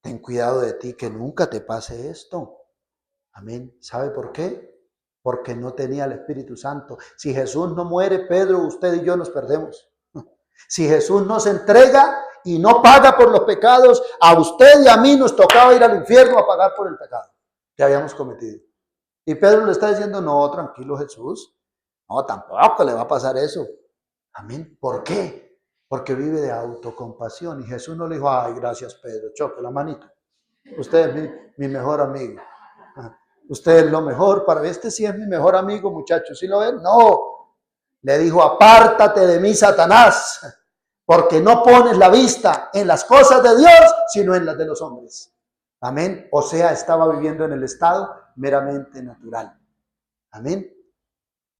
ten cuidado de ti, que nunca te pase esto. Amén. ¿Sabe por qué? Porque no tenía el Espíritu Santo. Si Jesús no muere, Pedro, usted y yo nos perdemos. Si Jesús nos entrega y no paga por los pecados, a usted y a mí nos tocaba ir al infierno a pagar por el pecado que habíamos cometido. Y Pedro le está diciendo, no, tranquilo Jesús, no, tampoco le va a pasar eso. Amén. ¿Por qué? Porque vive de autocompasión. Y Jesús no le dijo, ay, gracias Pedro, choque la manito. Usted es mi mejor amigo. Usted es lo mejor para mí. Este sí es mi mejor amigo, muchachos. ¿Sí lo ven? No. Le dijo, apártate de mí, Satanás, porque no pones la vista en las cosas de Dios, sino en las de los hombres. Amén. O sea, estaba viviendo en el estado meramente natural. Amén.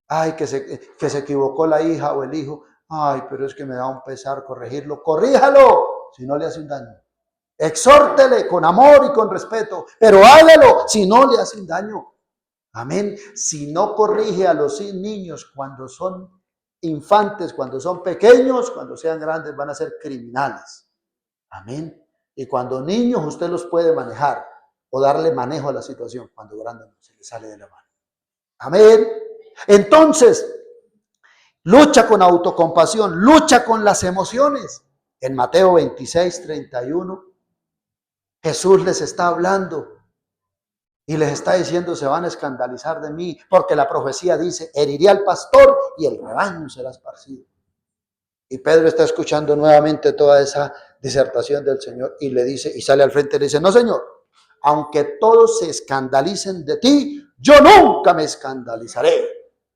Ay, que se equivocó la hija o el hijo. Ay, pero es que me da un pesar corregirlo. Corríjalo si no le hace un daño. Exhórtele con amor y con respeto, pero hágalo si no le hace un daño. Amén. Si no corrige a los niños cuando son infantes, cuando son pequeños, cuando sean grandes van a ser criminales. Amén. Y cuando niños usted los puede manejar o darle manejo a la situación, cuando grandes no se le sale de la mano. Amén. Entonces, lucha con autocompasión, lucha con las emociones. En Mateo 26:31, Jesús les está hablando y les está diciendo, se van a escandalizar de mí, porque la profecía dice, heriré al pastor y el rebaño será esparcido. Y Pedro está escuchando nuevamente toda esa disertación del Señor y le dice, y sale al frente y le dice, no Señor, aunque todos se escandalicen de ti, yo nunca me escandalizaré.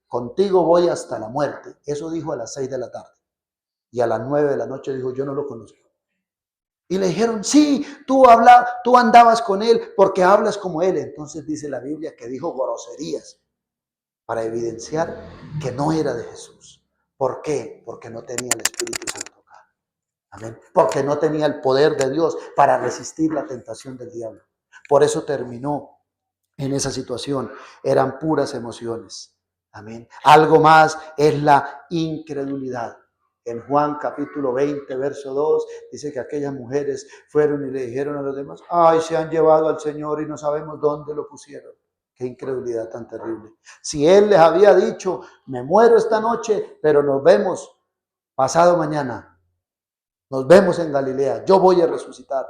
Contigo voy hasta la muerte. Eso dijo a las 6 de la tarde. Y a las 9 de la noche dijo, yo no lo conozco. Y le dijeron, sí, tú andabas con él porque hablas como él. Entonces dice la Biblia que dijo groserías para evidenciar que no era de Jesús. ¿Por qué? Porque no tenía el Espíritu Santo. Amén. Porque no tenía el poder de Dios para resistir la tentación del diablo. Por eso terminó en esa situación. Eran puras emociones. Amén. Algo más es la incredulidad. En Juan capítulo 20, verso 2, dice que aquellas mujeres fueron y le dijeron a los demás, ay, se han llevado al Señor y no sabemos dónde lo pusieron. Qué incredulidad tan terrible. Si Él les había dicho, me muero esta noche, pero nos vemos pasado mañana. Nos vemos en Galilea, yo voy a resucitar.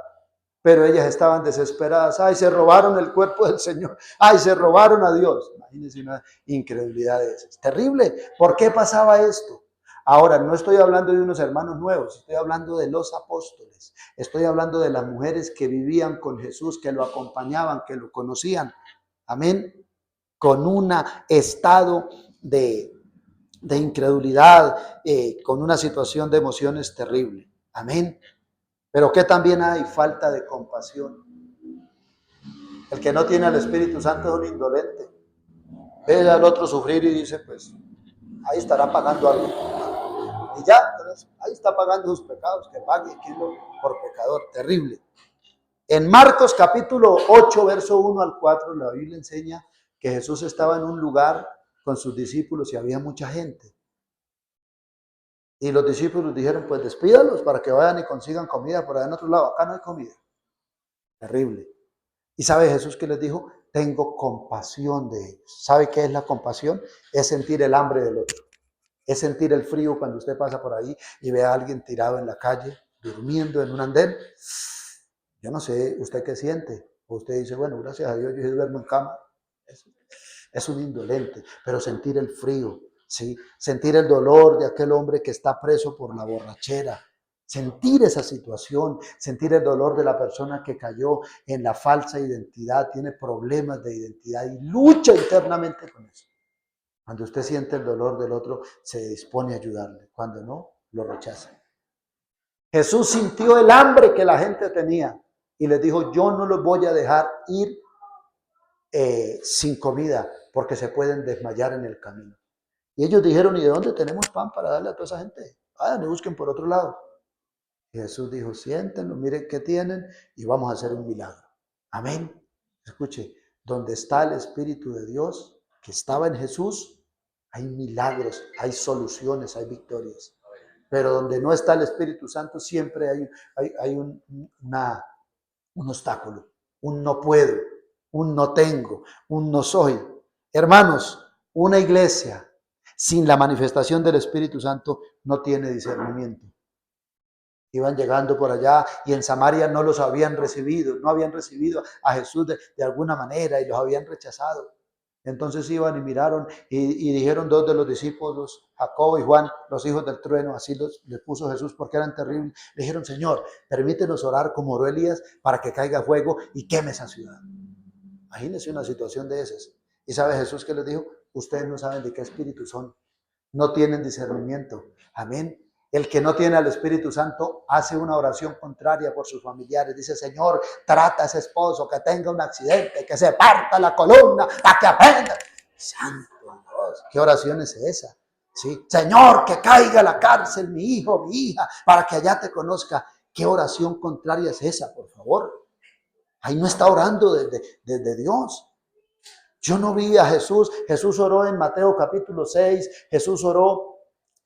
Pero ellas estaban desesperadas. Ay, se robaron el cuerpo del Señor. Ay, se robaron a Dios. Imagínense una incredulidad de esas. Terrible. ¿Por qué pasaba esto? Ahora, no estoy hablando de unos hermanos nuevos, estoy hablando de los apóstoles. Estoy hablando de las mujeres que vivían con Jesús, que lo acompañaban, que lo conocían. Amén. Con un estado de incredulidad, con una situación de emociones terrible. Amén. Pero que también hay falta de compasión. El que no tiene al Espíritu Santo es un indolente. Ve al otro sufrir y dice, pues, ahí estará pagando algo. Y ya, ahí está pagando sus pecados, que pague por pecador. Terrible. En Marcos capítulo 8, verso 1 al 4, la Biblia enseña que Jesús estaba en un lugar con sus discípulos y había mucha gente. Y los discípulos dijeron, pues despídalos para que vayan y consigan comida por allá en otro lado. Acá no hay comida. Terrible. ¿Y sabe Jesús qué les dijo? Tengo compasión de ellos. ¿Sabe qué es la compasión? Es sentir el hambre del otro. Es sentir el frío cuando usted pasa por ahí y ve a alguien tirado en la calle, durmiendo en un andén. Yo no sé, ¿usted qué siente? O usted dice, bueno, gracias a Dios yo duermo en cama. Es un indolente, pero sentir el frío, ¿sí? Sentir el dolor de aquel hombre que está preso por la borrachera. Sentir esa situación, sentir el dolor de la persona que cayó en la falsa identidad, tiene problemas de identidad y lucha internamente con eso. Cuando usted siente el dolor del otro, se dispone a ayudarle. Cuando no, lo rechaza. Jesús sintió el hambre que la gente tenía y les dijo, yo no los voy a dejar ir sin comida porque se pueden desmayar en el camino. Y ellos dijeron, ¿y de dónde tenemos pan para darle a toda esa gente? Vayan y busquen por otro lado. Y Jesús dijo, siéntenlo, miren qué tienen y vamos a hacer un milagro. Amén. Escuche, donde está el Espíritu de Dios, que estaba en Jesús, hay milagros, hay soluciones, hay victorias. Pero donde no está el Espíritu Santo, siempre hay un obstáculo, un no puedo, un no tengo, un no soy. Hermanos, una iglesia sin la manifestación del Espíritu Santo no tiene discernimiento. Iban llegando por allá y en Samaria no los habían recibido, no habían recibido a Jesús de alguna manera y los habían rechazado. Entonces iban y miraron y dijeron dos de los discípulos, Jacobo y Juan, los hijos del trueno, así les puso Jesús porque eran terribles. Le dijeron, Señor, permítenos orar como oró Elías para que caiga fuego y queme esa ciudad. Imagínense una situación de esas. ¿Y sabe Jesús qué les dijo? Ustedes no saben de qué espíritu son, no tienen discernimiento. Amén. El que no tiene al Espíritu Santo hace una oración contraria por sus familiares. Dice, Señor, trata a ese esposo que tenga un accidente, que se parta la columna, para que aprenda. Santo Dios, ¿qué oración es esa? ¿Sí? Señor, que caiga a la cárcel mi hijo, mi hija, para que allá te conozca. ¿Qué oración contraria es esa, por favor? Ahí no está orando desde Dios. Yo no vi a Jesús. Jesús oró en Mateo capítulo 6. Jesús oró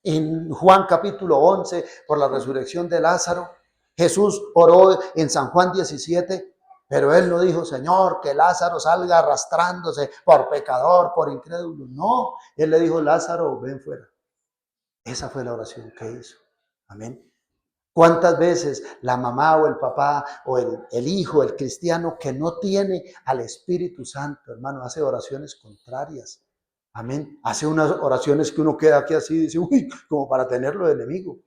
en Juan capítulo 11 por la resurrección de Lázaro. Jesús oró en San Juan 17. Pero él no dijo, Señor, que Lázaro salga arrastrándose por pecador, por incrédulo. No, él le dijo, Lázaro, ven fuera. Esa fue la oración que hizo. Amén. ¿Cuántas veces la mamá o el papá o el hijo, el cristiano que no tiene al Espíritu Santo, hermano, hace oraciones contrarias? Amén. Hace unas oraciones que uno queda aquí así y dice, uy, como para tenerlo de enemigo.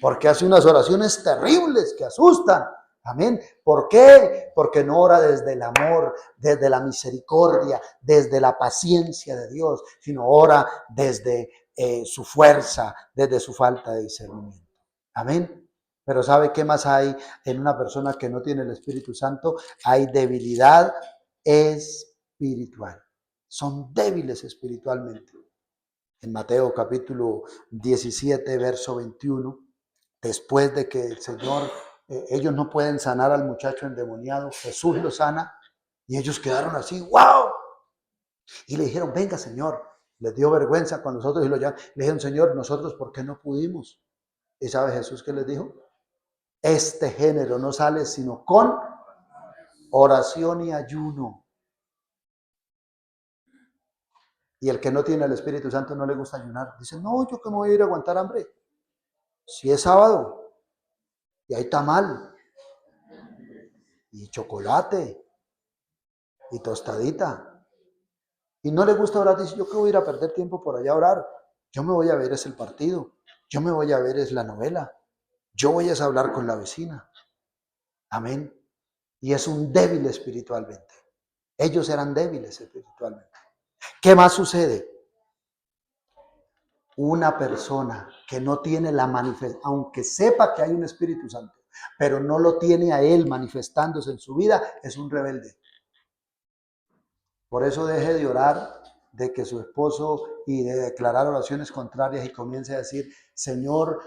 Porque hace unas oraciones terribles que asustan. Amén. ¿Por qué? Porque no ora desde el amor, desde la misericordia, desde la paciencia de Dios, sino ora desde su fuerza, desde su falta de discernimiento. Amén. Pero ¿sabe qué más hay en una persona que no tiene el Espíritu Santo? Hay debilidad espiritual. Son débiles espiritualmente. En Mateo capítulo 17, verso 21, después de que el Señor, ellos no pueden sanar al muchacho endemoniado, Jesús lo sana y ellos quedaron así, ¡wow! Y le dijeron, venga Señor, les dio vergüenza con nosotros y lo llamaron. Le dijeron, Señor, nosotros ¿por qué no pudimos? ¿Y sabe Jesús qué les dijo? Este género no sale sino con oración y ayuno. Y el que no tiene el Espíritu Santo no le gusta ayunar. Dice, no, yo que me voy a ir a aguantar hambre. Si es sábado y hay tamal y chocolate y tostadita. Y no le gusta orar, dice, yo que voy a ir a perder tiempo por allá a orar. Yo me voy a ver es el partido. Yo me voy a ver es la novela. Yo voy a hablar con la vecina. Amén. Y es un débil espiritualmente. Ellos eran débiles espiritualmente. ¿Qué más sucede? Una persona que no tiene la manifestación, aunque sepa que hay un Espíritu Santo, pero no lo tiene a él manifestándose en su vida, es un rebelde. Por eso deje de orar de que su esposo y de declarar oraciones contrarias y comience a decir, Señor,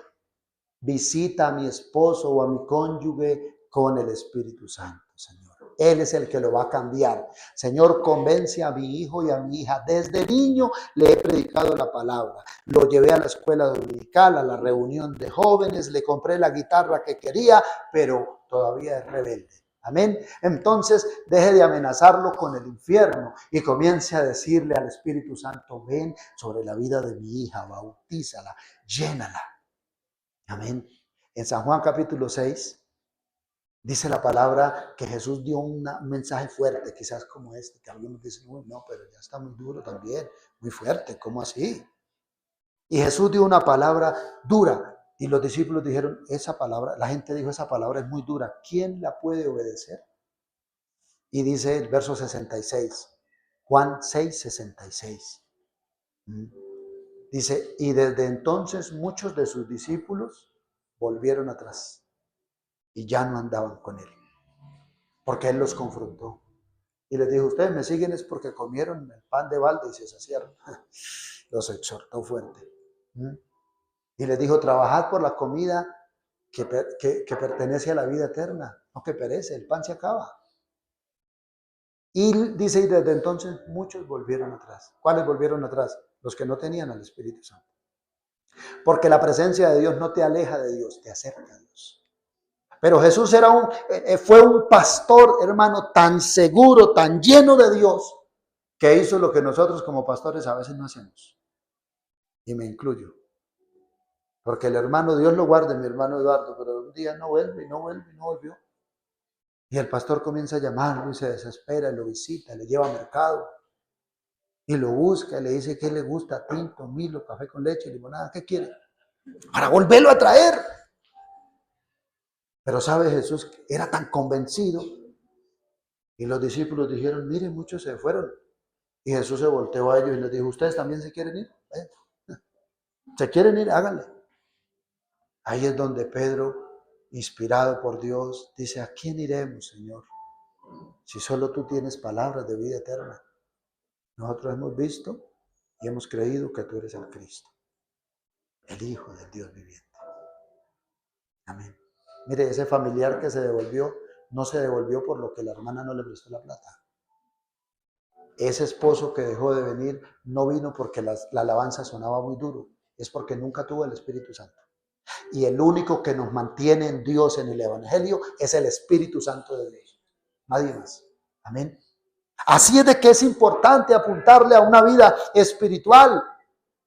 visita a mi esposo o a mi cónyuge con el Espíritu Santo, Señor. Él es el que lo va a cambiar. Señor, convence a mi hijo y a mi hija. Desde niño le he predicado la palabra. Lo llevé a la escuela dominical, a la reunión de jóvenes, le compré la guitarra que quería, pero todavía es rebelde. Amén. Entonces, deje de amenazarlo con el infierno y comience a decirle al Espíritu Santo, ven sobre la vida de mi hija, bautízala, llénala. Amén. En San Juan capítulo 6 dice la palabra que Jesús dio un mensaje fuerte, quizás como este, que algunos dicen, uy, no, pero ya está muy duro también, muy fuerte, ¿cómo así? Y Jesús dio una palabra dura y los discípulos dijeron, esa palabra, la gente dijo, esa palabra es muy dura, ¿quién la puede obedecer? Y dice el verso 66, Juan 6, 66. Dice, y desde entonces muchos de sus discípulos volvieron atrás y ya no andaban con él, porque él los confrontó. Y les dijo, ustedes me siguen es porque comieron el pan de balde y se saciaron. Los exhortó fuerte. Y les dijo, trabajad por la comida que pertenece a la vida eterna, no que perece, el pan se acaba. Y dice, y desde entonces muchos volvieron atrás. ¿Cuáles volvieron atrás? Los que no tenían al Espíritu Santo. Porque la presencia de Dios no te aleja de Dios, te acerca a Dios. Pero Jesús fue un pastor, hermano, tan seguro, tan lleno de Dios, que hizo lo que nosotros como pastores a veces no hacemos. Y me incluyo. Porque el hermano, Dios lo guarde, mi hermano Eduardo, pero un día no vuelve, y no vuelve, y no volvió. Y el pastor comienza a llamarlo y se desespera, y lo visita, le lleva a mercado. Y lo busca, y le dice qué le gusta, tinto, Milo, café con leche, limonada, ¿qué quiere? Para volverlo a traer. Pero sabe, Jesús era tan convencido. Y los discípulos dijeron, miren, muchos se fueron. Y Jesús se volteó a ellos y les dijo, ¿ustedes también se quieren ir? ¿Se quieren ir? Háganle. Ahí es donde Pedro, inspirado por Dios, dice, ¿a quién iremos, Señor? Si solo tú tienes palabras de vida eterna. Nosotros hemos visto y hemos creído que tú eres el Cristo, el Hijo del Dios viviente. Amén. Mire, ese familiar que se devolvió, no se devolvió por lo que la hermana no le prestó la plata. Ese esposo que dejó de venir no vino porque la alabanza sonaba muy duro, es porque nunca tuvo el Espíritu Santo. Y el único que nos mantiene en Dios, en el Evangelio, es el Espíritu Santo de Dios. Nadie más. Amén. Así es de que es importante apuntarle a una vida espiritual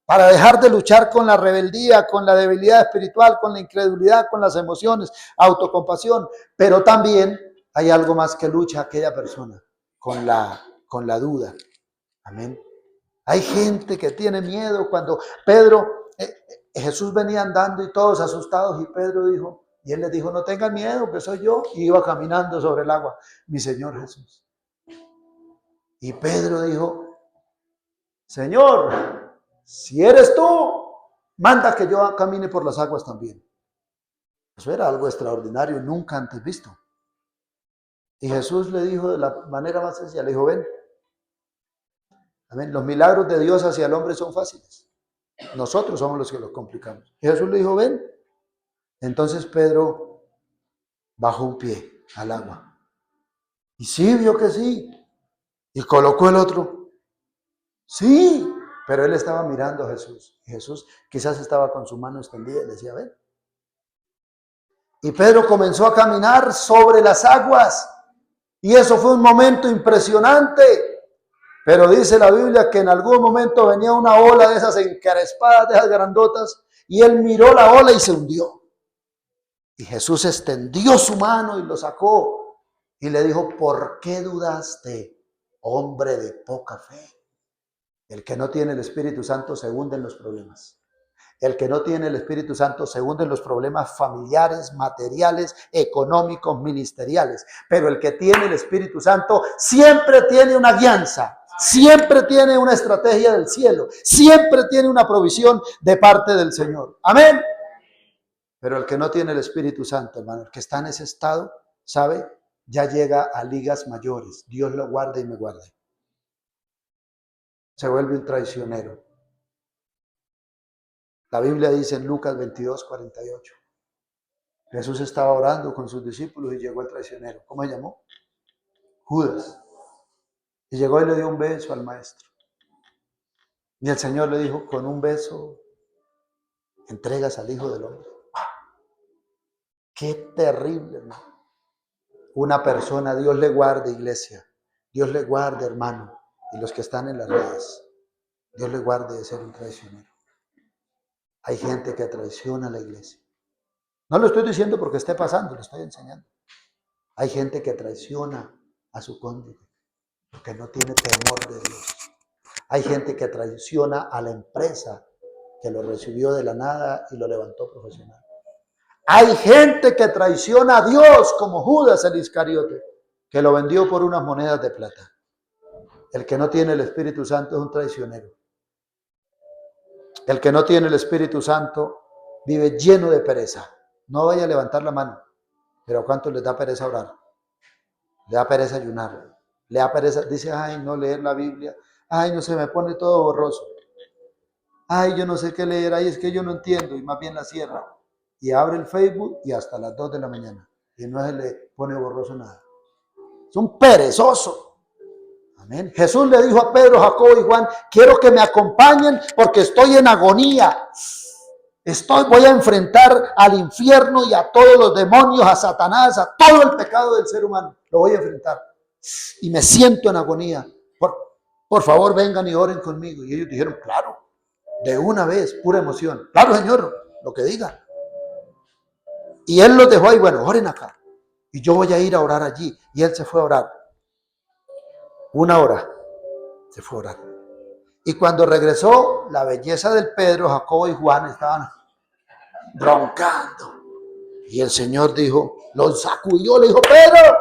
para dejar de luchar con la rebeldía, con la debilidad espiritual, con la incredulidad, con las emociones, autocompasión. Pero también hay algo más que lucha aquella persona, con la duda. Amén. Hay gente que tiene miedo. Cuando Jesús venía andando y todos asustados, y Pedro dijo, y él les dijo, no tengan miedo, que soy yo, y iba caminando sobre el agua, mi Señor Jesús. Y Pedro dijo, Señor, si eres tú, manda que yo camine por las aguas también. Eso era algo extraordinario, nunca antes visto. Y Jesús le dijo de la manera más sencilla, le dijo, ven. Amén. Los milagros de Dios hacia el hombre son fáciles. Nosotros somos los que los complicamos. Y Jesús le dijo, ven. Entonces Pedro bajó un pie al agua. Y sí, vio que sí. Y colocó el otro. Sí, pero él estaba mirando a Jesús. Y Jesús quizás estaba con su mano extendida y le decía, ven. Y Pedro comenzó a caminar sobre las aguas. Y eso fue un momento impresionante. Pero dice la Biblia que en algún momento venía una ola de esas encrespadas, de esas grandotas, y él miró la ola y se hundió. Y Jesús extendió su mano y lo sacó. Y le dijo, ¿por qué dudaste, hombre de poca fe? El que no tiene el Espíritu Santo se hunde en los problemas. El que no tiene el Espíritu Santo se hunde en los problemas familiares, materiales, económicos, ministeriales. Pero el que tiene el Espíritu Santo siempre tiene una guianza, siempre tiene una estrategia del cielo, siempre tiene una provisión de parte del Señor. Amén. Pero el que no tiene el Espíritu Santo, hermano, el que está en ese estado, ¿sabe? Ya llega a ligas mayores. Dios lo guarde y me guarde. Se vuelve un traicionero. La Biblia dice en Lucas 22:48. Jesús estaba orando con sus discípulos y llegó el traicionero. ¿Cómo se llamó? Judas. Y llegó y le dio un beso al maestro. Y el Señor le dijo, con un beso entregas al Hijo del Hombre. Qué terrible, hermano. Una persona, Dios le guarde, iglesia. Dios le guarde, hermano. Y los que están en las redes. Dios le guarde de ser un traicionero. Hay gente que traiciona a la iglesia. No lo estoy diciendo porque esté pasando, lo estoy enseñando. Hay gente que traiciona a su cónyuge porque no tiene temor de Dios. Hay gente que traiciona a la empresa que lo recibió de la nada y lo levantó profesional. Hay gente que traiciona a Dios como Judas el Iscariote, que lo vendió por unas monedas de plata. El que no tiene el Espíritu Santo es un traicionero. El que no tiene el Espíritu Santo vive lleno de pereza. No vaya a levantar la mano, pero ¿a cuántos les da pereza orar? Le da pereza ayunar. Le da pereza, dice, ay, no leer la Biblia. Ay, no, se me pone todo borroso. Ay, yo no sé qué leer. Ay, es que yo no entiendo. Y más bien la cierra. Y abre el Facebook y hasta las 2 de la mañana. Y no se le pone borroso nada. Es un perezoso. Amén. Jesús le dijo a Pedro, Jacobo y Juan, quiero que me acompañen porque estoy en agonía. Voy a enfrentar al infierno y a todos los demonios, a Satanás, a todo el pecado del ser humano. Lo voy a enfrentar. Y me siento en agonía. Por favor, vengan y oren conmigo. Y ellos dijeron, claro, de una vez, pura emoción. Claro, Señor, lo que diga. Y él los dejó ahí, bueno, oren acá. Y yo voy a ir a orar allí. Y él se fue a orar. 1 hora se fue a orar. Y cuando regresó, la belleza del Pedro, Jacobo y Juan estaban roncando. Y el Señor dijo, los sacudió, le dijo, Pedro,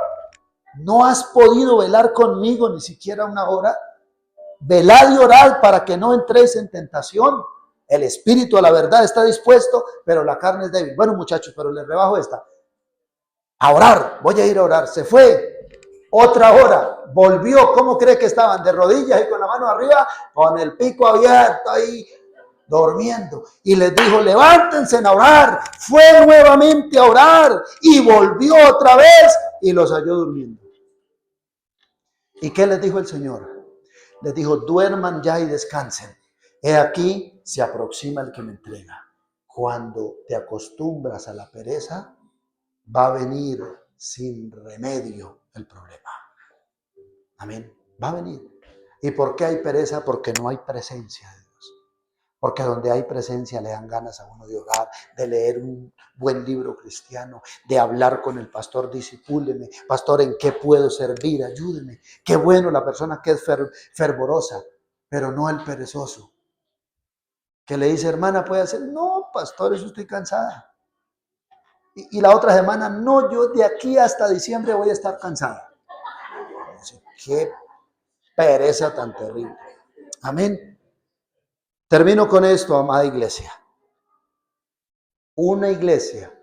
¿no has podido velar conmigo ni siquiera 1 hora? Velad y orad para que no entréis en tentación. El espíritu a la verdad está dispuesto, pero la carne es débil. Bueno, muchachos, pero les rebajo esta. A orar, voy a ir a orar. Se fue. 1 hora, volvió. ¿Cómo cree que estaban? De rodillas y con la mano arriba, con el pico abierto ahí, durmiendo. Y les dijo, levántense a orar. Fue nuevamente a orar y volvió otra vez y los halló durmiendo. ¿Y qué les dijo el Señor? Les dijo, duerman ya y descansen. He aquí, se aproxima el que me entrega. Cuando te acostumbras a la pereza, va a venir sin remedio el problema. Amén. Va a venir. ¿Y por qué hay pereza? Porque no hay presencia de Dios. Porque donde hay presencia le dan ganas a uno de orar, de leer un buen libro cristiano, de hablar con el pastor, disipúleme. Pastor, ¿en qué puedo servir? Ayúdeme. Qué bueno la persona que es fervorosa, pero no el perezoso. Que le dice, hermana, ¿puede hacer? No, pastor, eso estoy cansada. Y la otra semana, no, yo de aquí hasta diciembre voy a estar cansada. Qué pereza tan terrible. Amén. Termino con esto, amada iglesia. Una iglesia,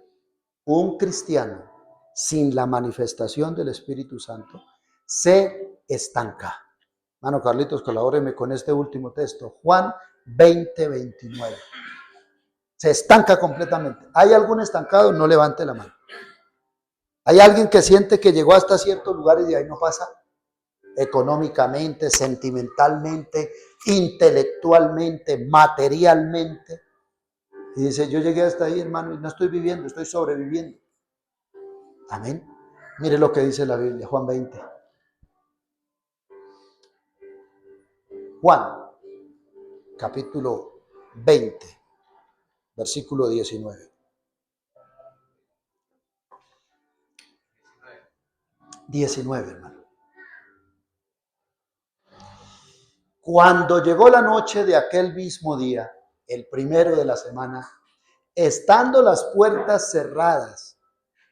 un cristiano, sin la manifestación del Espíritu Santo, se estanca. Mano Carlitos, colabóreme con este último texto. Juan 20:29. Se estanca completamente. ¿Hay algún estancado? No levante la mano. ¿Hay alguien que siente que llegó hasta ciertos lugares y ahí no pasa? Económicamente, sentimentalmente, intelectualmente, materialmente. Y dice, yo llegué hasta ahí, hermano, y no estoy viviendo, estoy sobreviviendo. Amén. Mire lo que dice la Biblia, Juan 20. Juan, capítulo 20, versículo 19. 19, hermano. Cuando llegó la noche de aquel mismo día, el primero de la semana, estando las puertas cerradas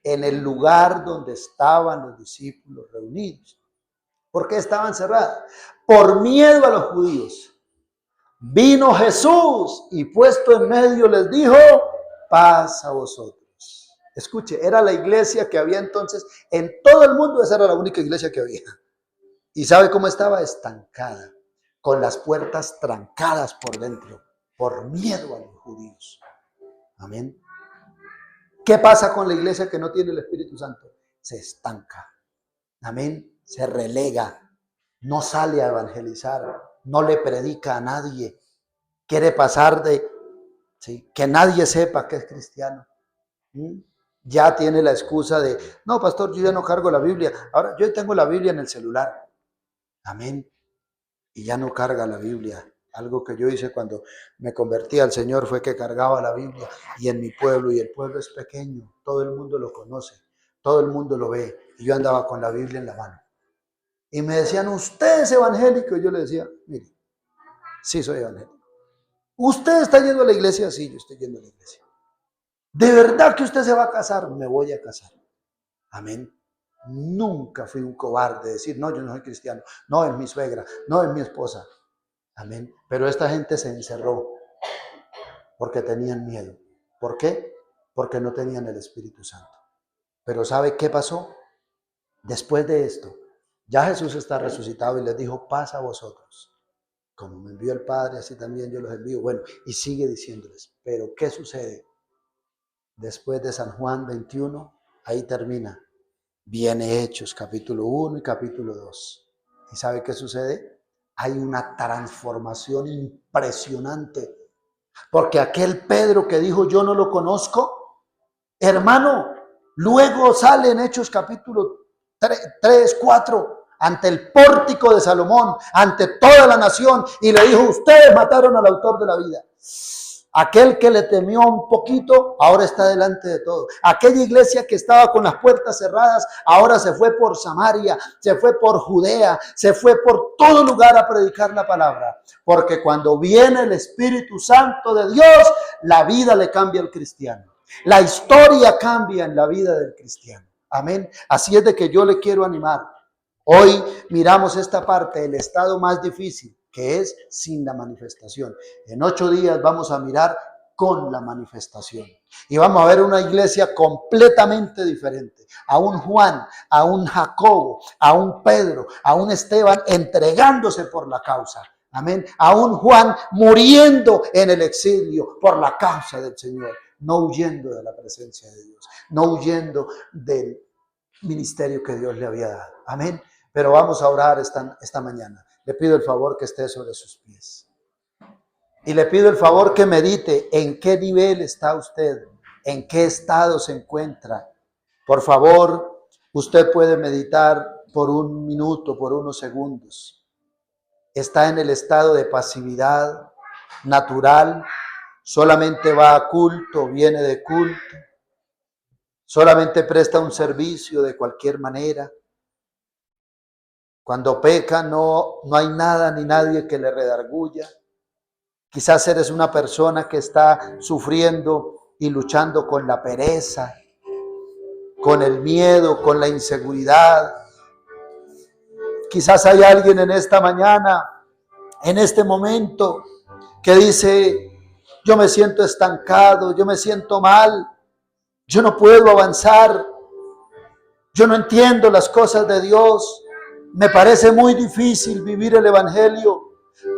en el lugar donde estaban los discípulos reunidos. ¿Por qué estaban cerradas? Por miedo a los judíos. Vino Jesús y puesto en medio les dijo, paz a vosotros. Escuche, era la iglesia que había entonces en todo el mundo. Esa era la única iglesia que había. ¿Y sabe cómo estaba? Estancada, con las puertas trancadas por dentro, por miedo a los judíos. Amén. ¿Qué pasa con la iglesia que no tiene el Espíritu Santo? Se estanca. Amén. Se relega. No sale a evangelizar. No le predica a nadie. Quiere pasar de que nadie sepa que es cristiano. Ya tiene la excusa de, no, pastor, yo ya no cargo la Biblia. Ahora, yo tengo la Biblia en el celular. Amén. Y ya no carga la Biblia. Algo que yo hice cuando me convertí al Señor fue que cargaba la Biblia y en mi pueblo, y el pueblo es pequeño, todo el mundo lo conoce, todo el mundo lo ve, y yo andaba con la Biblia en la mano. Y me decían, ¿usted es evangélico? Y yo le decía, mire, sí soy evangélico. ¿Usted está yendo a la iglesia? Sí, yo estoy yendo a la iglesia. ¿De verdad que usted se va a casar? Me voy a casar. Amén. Nunca fui un cobarde de decir, no, yo no soy cristiano, no es mi suegra, no es mi esposa. Amén. Pero esta gente se encerró porque tenían miedo. ¿Por qué? Porque no tenían el Espíritu Santo. Pero ¿sabe qué pasó? Después de esto, ya Jesús está resucitado y les dijo, paz a vosotros. Como me envió el Padre, así también yo los envío. Bueno, y sigue diciéndoles, pero ¿qué sucede? Después de San Juan 21, ahí termina. Viene Hechos, capítulo 1 y capítulo 2. ¿Y sabe qué sucede? Hay una transformación impresionante. Porque aquel Pedro que dijo yo no lo conozco, hermano, luego sale en Hechos capítulo 3, 4, ante el pórtico de Salomón, ante toda la nación, y le dijo, ustedes mataron al autor de la vida. Aquel que le temió un poquito, ahora está delante de todo. Aquella iglesia que estaba con las puertas cerradas, ahora se fue por Samaria, se fue por Judea, se fue por todo lugar a predicar la palabra. Porque cuando viene el Espíritu Santo de Dios, la vida le cambia al cristiano. La historia cambia en la vida del cristiano. Amén. Así es de que yo le quiero animar. Hoy miramos esta parte, el estado más difícil, que es sin la manifestación. En 8 días vamos a mirar con la manifestación. Y vamos a ver una iglesia completamente diferente. A un Juan, a un Jacobo, a un Pedro, a un Esteban entregándose por la causa. Amén. A un Juan muriendo en el exilio por la causa del Señor. No huyendo de la presencia de Dios. No huyendo del ministerio que Dios le había dado. Amén. Pero vamos a orar esta mañana. Le pido el favor que esté sobre sus pies. Y le pido el favor que medite en qué nivel está usted, en qué estado se encuentra. Por favor, usted puede meditar por 1 minuto, por unos segundos. Está en el estado de pasividad natural, solamente va a culto, viene de culto, solamente presta un servicio de cualquier manera. Cuando peca no hay nada ni nadie que le redarguya. Quizás eres una persona que está sufriendo y luchando con la pereza, con el miedo, con la inseguridad. Quizás hay alguien en esta mañana, en este momento, que dice, yo me siento estancado, yo me siento mal, yo no puedo avanzar, yo no entiendo las cosas de Dios. Me parece muy difícil vivir el evangelio.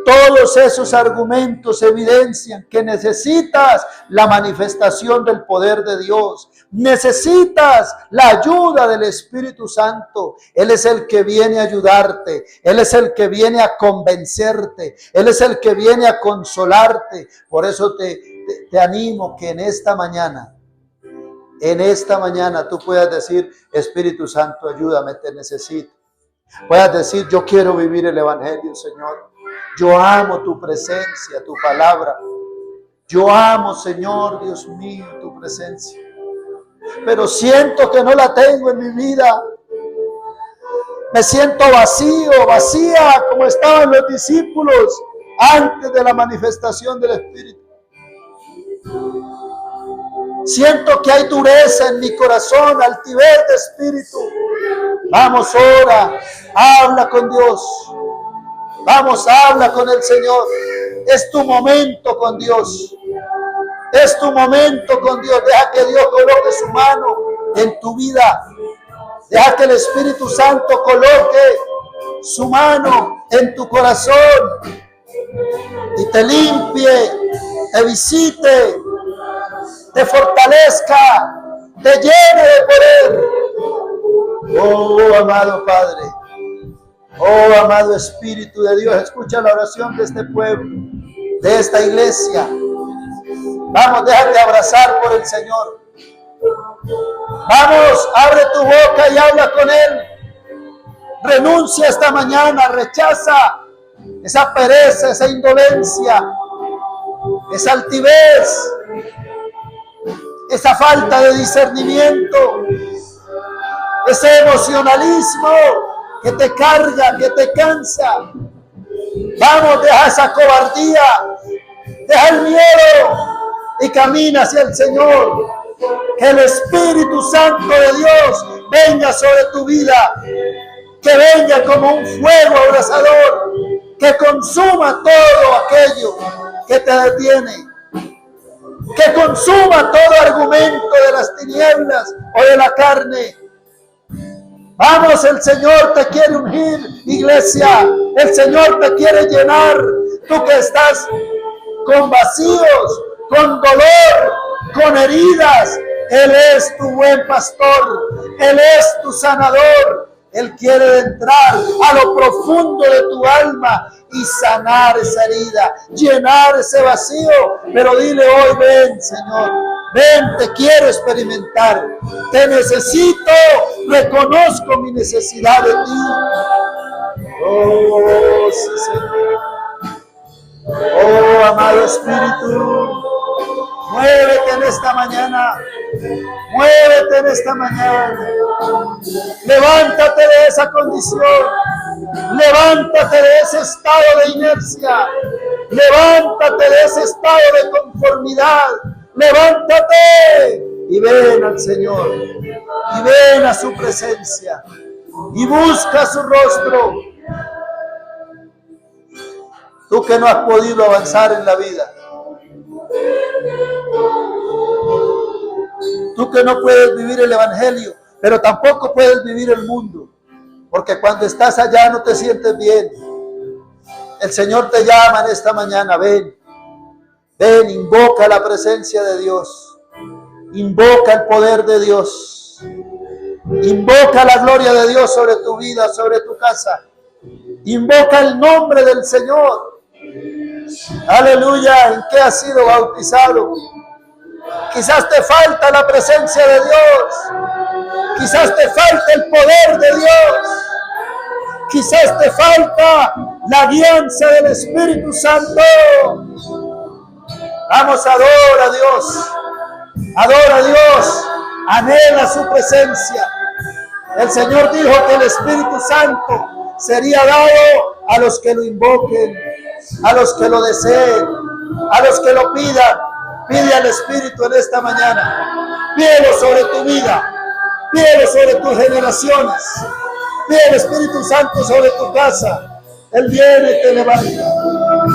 Todos esos argumentos evidencian que necesitas la manifestación del poder de Dios. Necesitas la ayuda del Espíritu Santo. Él es el que viene a ayudarte. Él es el que viene a convencerte. Él es el que viene a consolarte. Por eso te animo que en esta mañana tú puedas decir, Espíritu Santo, ayúdame, te necesito. Puedas decir, yo quiero vivir el evangelio, Señor. Yo amo tu presencia, tu palabra. Yo amo, Señor, Dios mío, tu presencia. Pero siento que no la tengo en mi vida. Me siento vacío, vacía, como estaban los discípulos antes de la manifestación del Espíritu. Siento que hay dureza en mi corazón, altivez de espíritu. Vamos, ora, habla con Dios. Vamos, habla con el Señor. Es tu momento con Dios. Es tu momento con Dios. Deja que Dios coloque su mano en tu vida. Deja que el Espíritu Santo coloque su mano en tu corazón y te limpie, te visite, te fortalezca, te llene de poder. Oh, amado Padre. Oh, amado Espíritu de Dios, escucha la oración de este pueblo, de esta iglesia. Vamos, déjate abrazar por el Señor. Vamos, abre tu boca y habla con Él. Renuncia esta mañana, rechaza esa pereza, esa indolencia, esa altivez, esa falta de discernimiento, ese emocionalismo que te carga, que te cansa. Vamos, deja esa cobardía, deja el miedo y camina hacia el Señor. Que el Espíritu Santo de Dios venga sobre tu vida, que venga como un fuego abrasador, que consuma todo aquello que te detiene, que consuma todo argumento de las tinieblas o de la carne. Vamos, el Señor te quiere ungir, iglesia. El Señor te quiere llenar. Tú que estás con vacíos, con dolor, con heridas, Él es tu buen pastor. Él es tu sanador. Él quiere entrar a lo profundo de tu alma y sanar esa herida, llenar ese vacío. Pero dile hoy, ven, Señor, ven, te quiero experimentar, te necesito, reconozco mi necesidad de ti. Oh, sí, Señor. Oh, amado Espíritu, muévete en esta mañana, muévete en esta mañana. Levántate de esa condición, levántate de ese estado de inercia, levántate de ese estado de conformidad, levántate y ven al Señor, y ven a su presencia, y busca su rostro. Tú que no has podido avanzar en la vida, tú que no puedes vivir el evangelio, pero tampoco puedes vivir el mundo, porque cuando estás allá no te sientes bien. El Señor te llama en esta mañana, ven, ven, invoca la presencia de Dios, invoca el poder de Dios, invoca la gloria de Dios sobre tu vida, sobre tu casa, invoca el nombre del Señor. Aleluya. ¿En qué has sido bautizado? Quizás te falta la presencia de Dios, quizás te falta el poder de Dios, quizás te falta la guianza del Espíritu Santo. Vamos, adora a Dios, adora a Dios, anhela su presencia. El Señor dijo que el Espíritu Santo sería dado a los que lo invoquen, a los que lo deseen, a los que lo pidan. Pide al Espíritu en esta mañana, pídelo sobre tu vida, pídelo sobre tus generaciones, pide al Espíritu Santo sobre tu casa. Él viene y te levanta.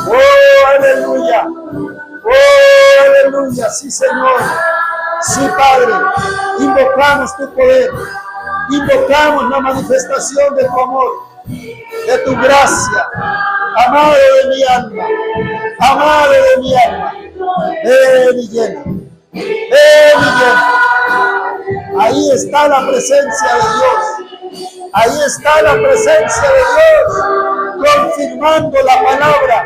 Oh, aleluya, oh, aleluya, sí, Señor, sí, Padre, invocamos tu poder, invocamos la manifestación de tu amor, de tu gracia. Amado de mi alma, amado de mi alma, ven y llena, ven y llena. Ahí está la presencia de Dios, ahí está la presencia de Dios, confirmando la palabra,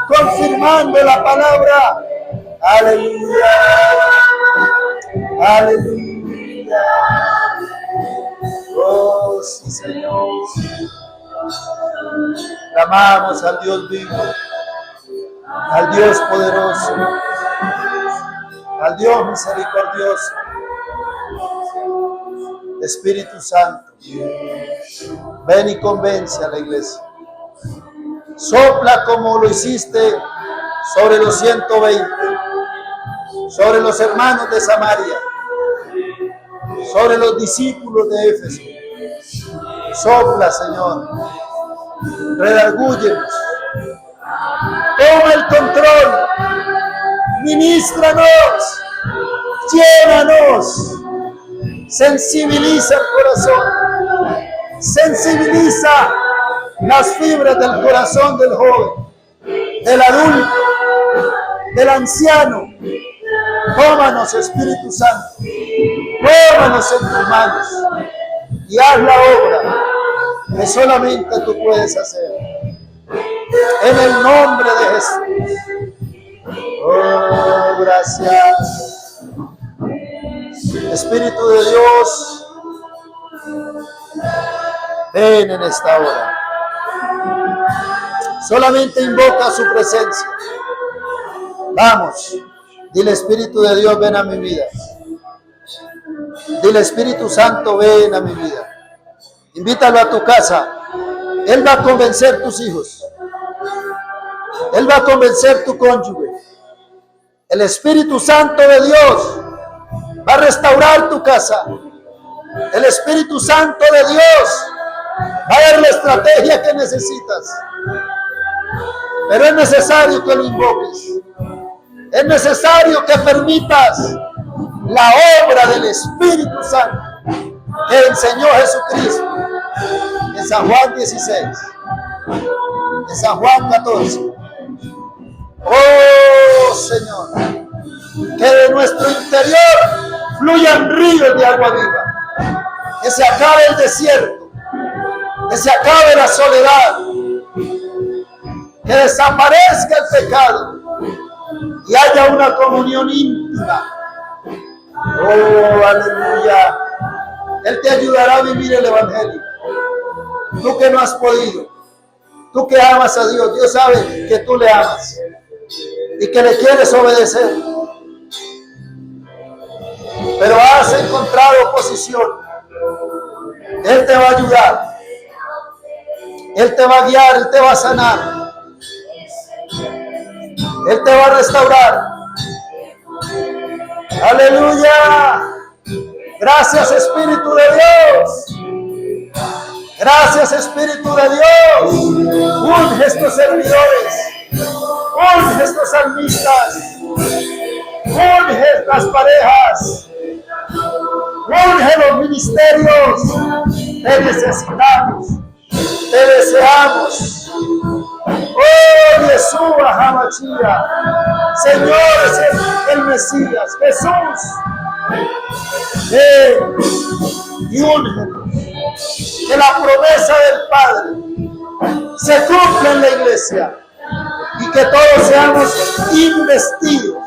confirmando la palabra. Aleluya, aleluya. Oh, sí, Señor. Clamamos al Dios vivo, al Dios poderoso, al Dios misericordioso. Espíritu Santo, ven y convence a la iglesia. Sopla como lo hiciste sobre los 120, sobre los hermanos de Samaria, sobre los discípulos de Éfeso. Sopla, Señor, redargúyenos, toma el control, ministranos, llénanos, sensibiliza el corazón, sensibiliza las fibras del corazón del joven, del adulto, del anciano. Tómanos, Espíritu Santo, tómanos en tus manos y haz la obra que solamente tú puedes hacer. En el nombre de Jesús. Oh, gracias. Espíritu de Dios, ven en esta hora. Solamente invoca su presencia. Vamos, dile, Espíritu de Dios, ven a mi vida. Dile, Espíritu Santo, ven a mi vida. Invítalo a tu casa. Él va a convencer tus hijos. Él va a convencer tu cónyuge. El Espíritu Santo de Dios va a restaurar tu casa. El Espíritu Santo de Dios va a dar la estrategia que necesitas. Pero es necesario que lo invoques. Es necesario que permitas la obra del Espíritu Santo que enseñó Jesucristo en San Juan 16, en San Juan 14. Oh, Señor, que de nuestro interior fluyan ríos de agua viva, que se acabe el desierto, que se acabe la soledad, que desaparezca el pecado y haya una comunión íntima. Oh, aleluya. Él te ayudará a vivir el Evangelio. Tú que no has podido, tú que amas a Dios, Dios sabe que tú le amas y que le quieres obedecer, pero has encontrado oposición. Él te va a ayudar, Él te va a guiar, Él te va a sanar, Él te va a restaurar. Aleluya. Gracias, Espíritu de Dios. Gracias, Espíritu de Dios. Unge estos servidores, unge estos salmistas, unge las parejas, unge los ministerios. Te necesitamos, te deseamos. Oh, Yeshua HaMashiach, Señor, es el Mesías, Jesús. Ven y úngenos. Que la promesa del Padre se cumpla en la iglesia y que todos seamos investidos,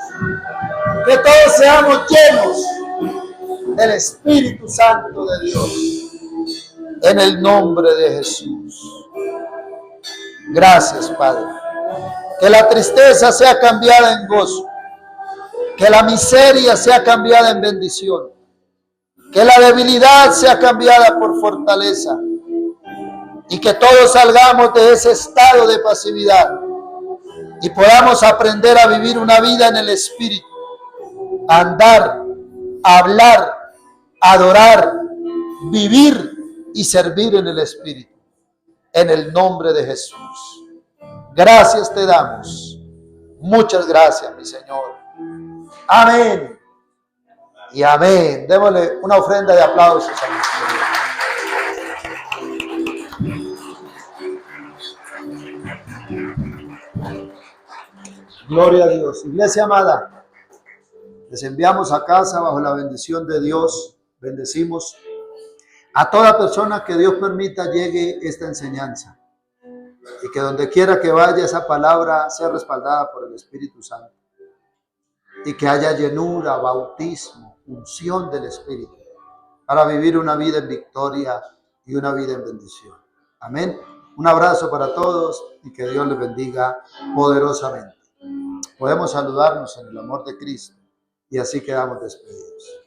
que todos seamos llenos del Espíritu Santo de Dios. En el nombre de Jesús. Gracias, Padre. Que la tristeza sea cambiada en gozo. Que la miseria sea cambiada en bendición. Que la debilidad sea cambiada por fortaleza. Y que todos salgamos de ese estado de pasividad. Y podamos aprender a vivir una vida en el Espíritu. A andar, a hablar, a adorar, vivir y servir en el Espíritu. En el nombre de Jesús. Gracias te damos. Muchas gracias, mi Señor. Amén. Y amén. Démosle una ofrenda de aplausos a Dios. Gloria a Dios. Iglesia amada, les enviamos a casa bajo la bendición de Dios. Bendecimos a toda persona que Dios permita llegue esta enseñanza. Y que donde quiera que vaya esa palabra sea respaldada por el Espíritu Santo. Y que haya llenura, bautismo, unción del Espíritu. Para vivir una vida en victoria y una vida en bendición. Amén. Un abrazo para todos y que Dios les bendiga poderosamente. Podemos saludarnos en el amor de Cristo y así quedamos despedidos.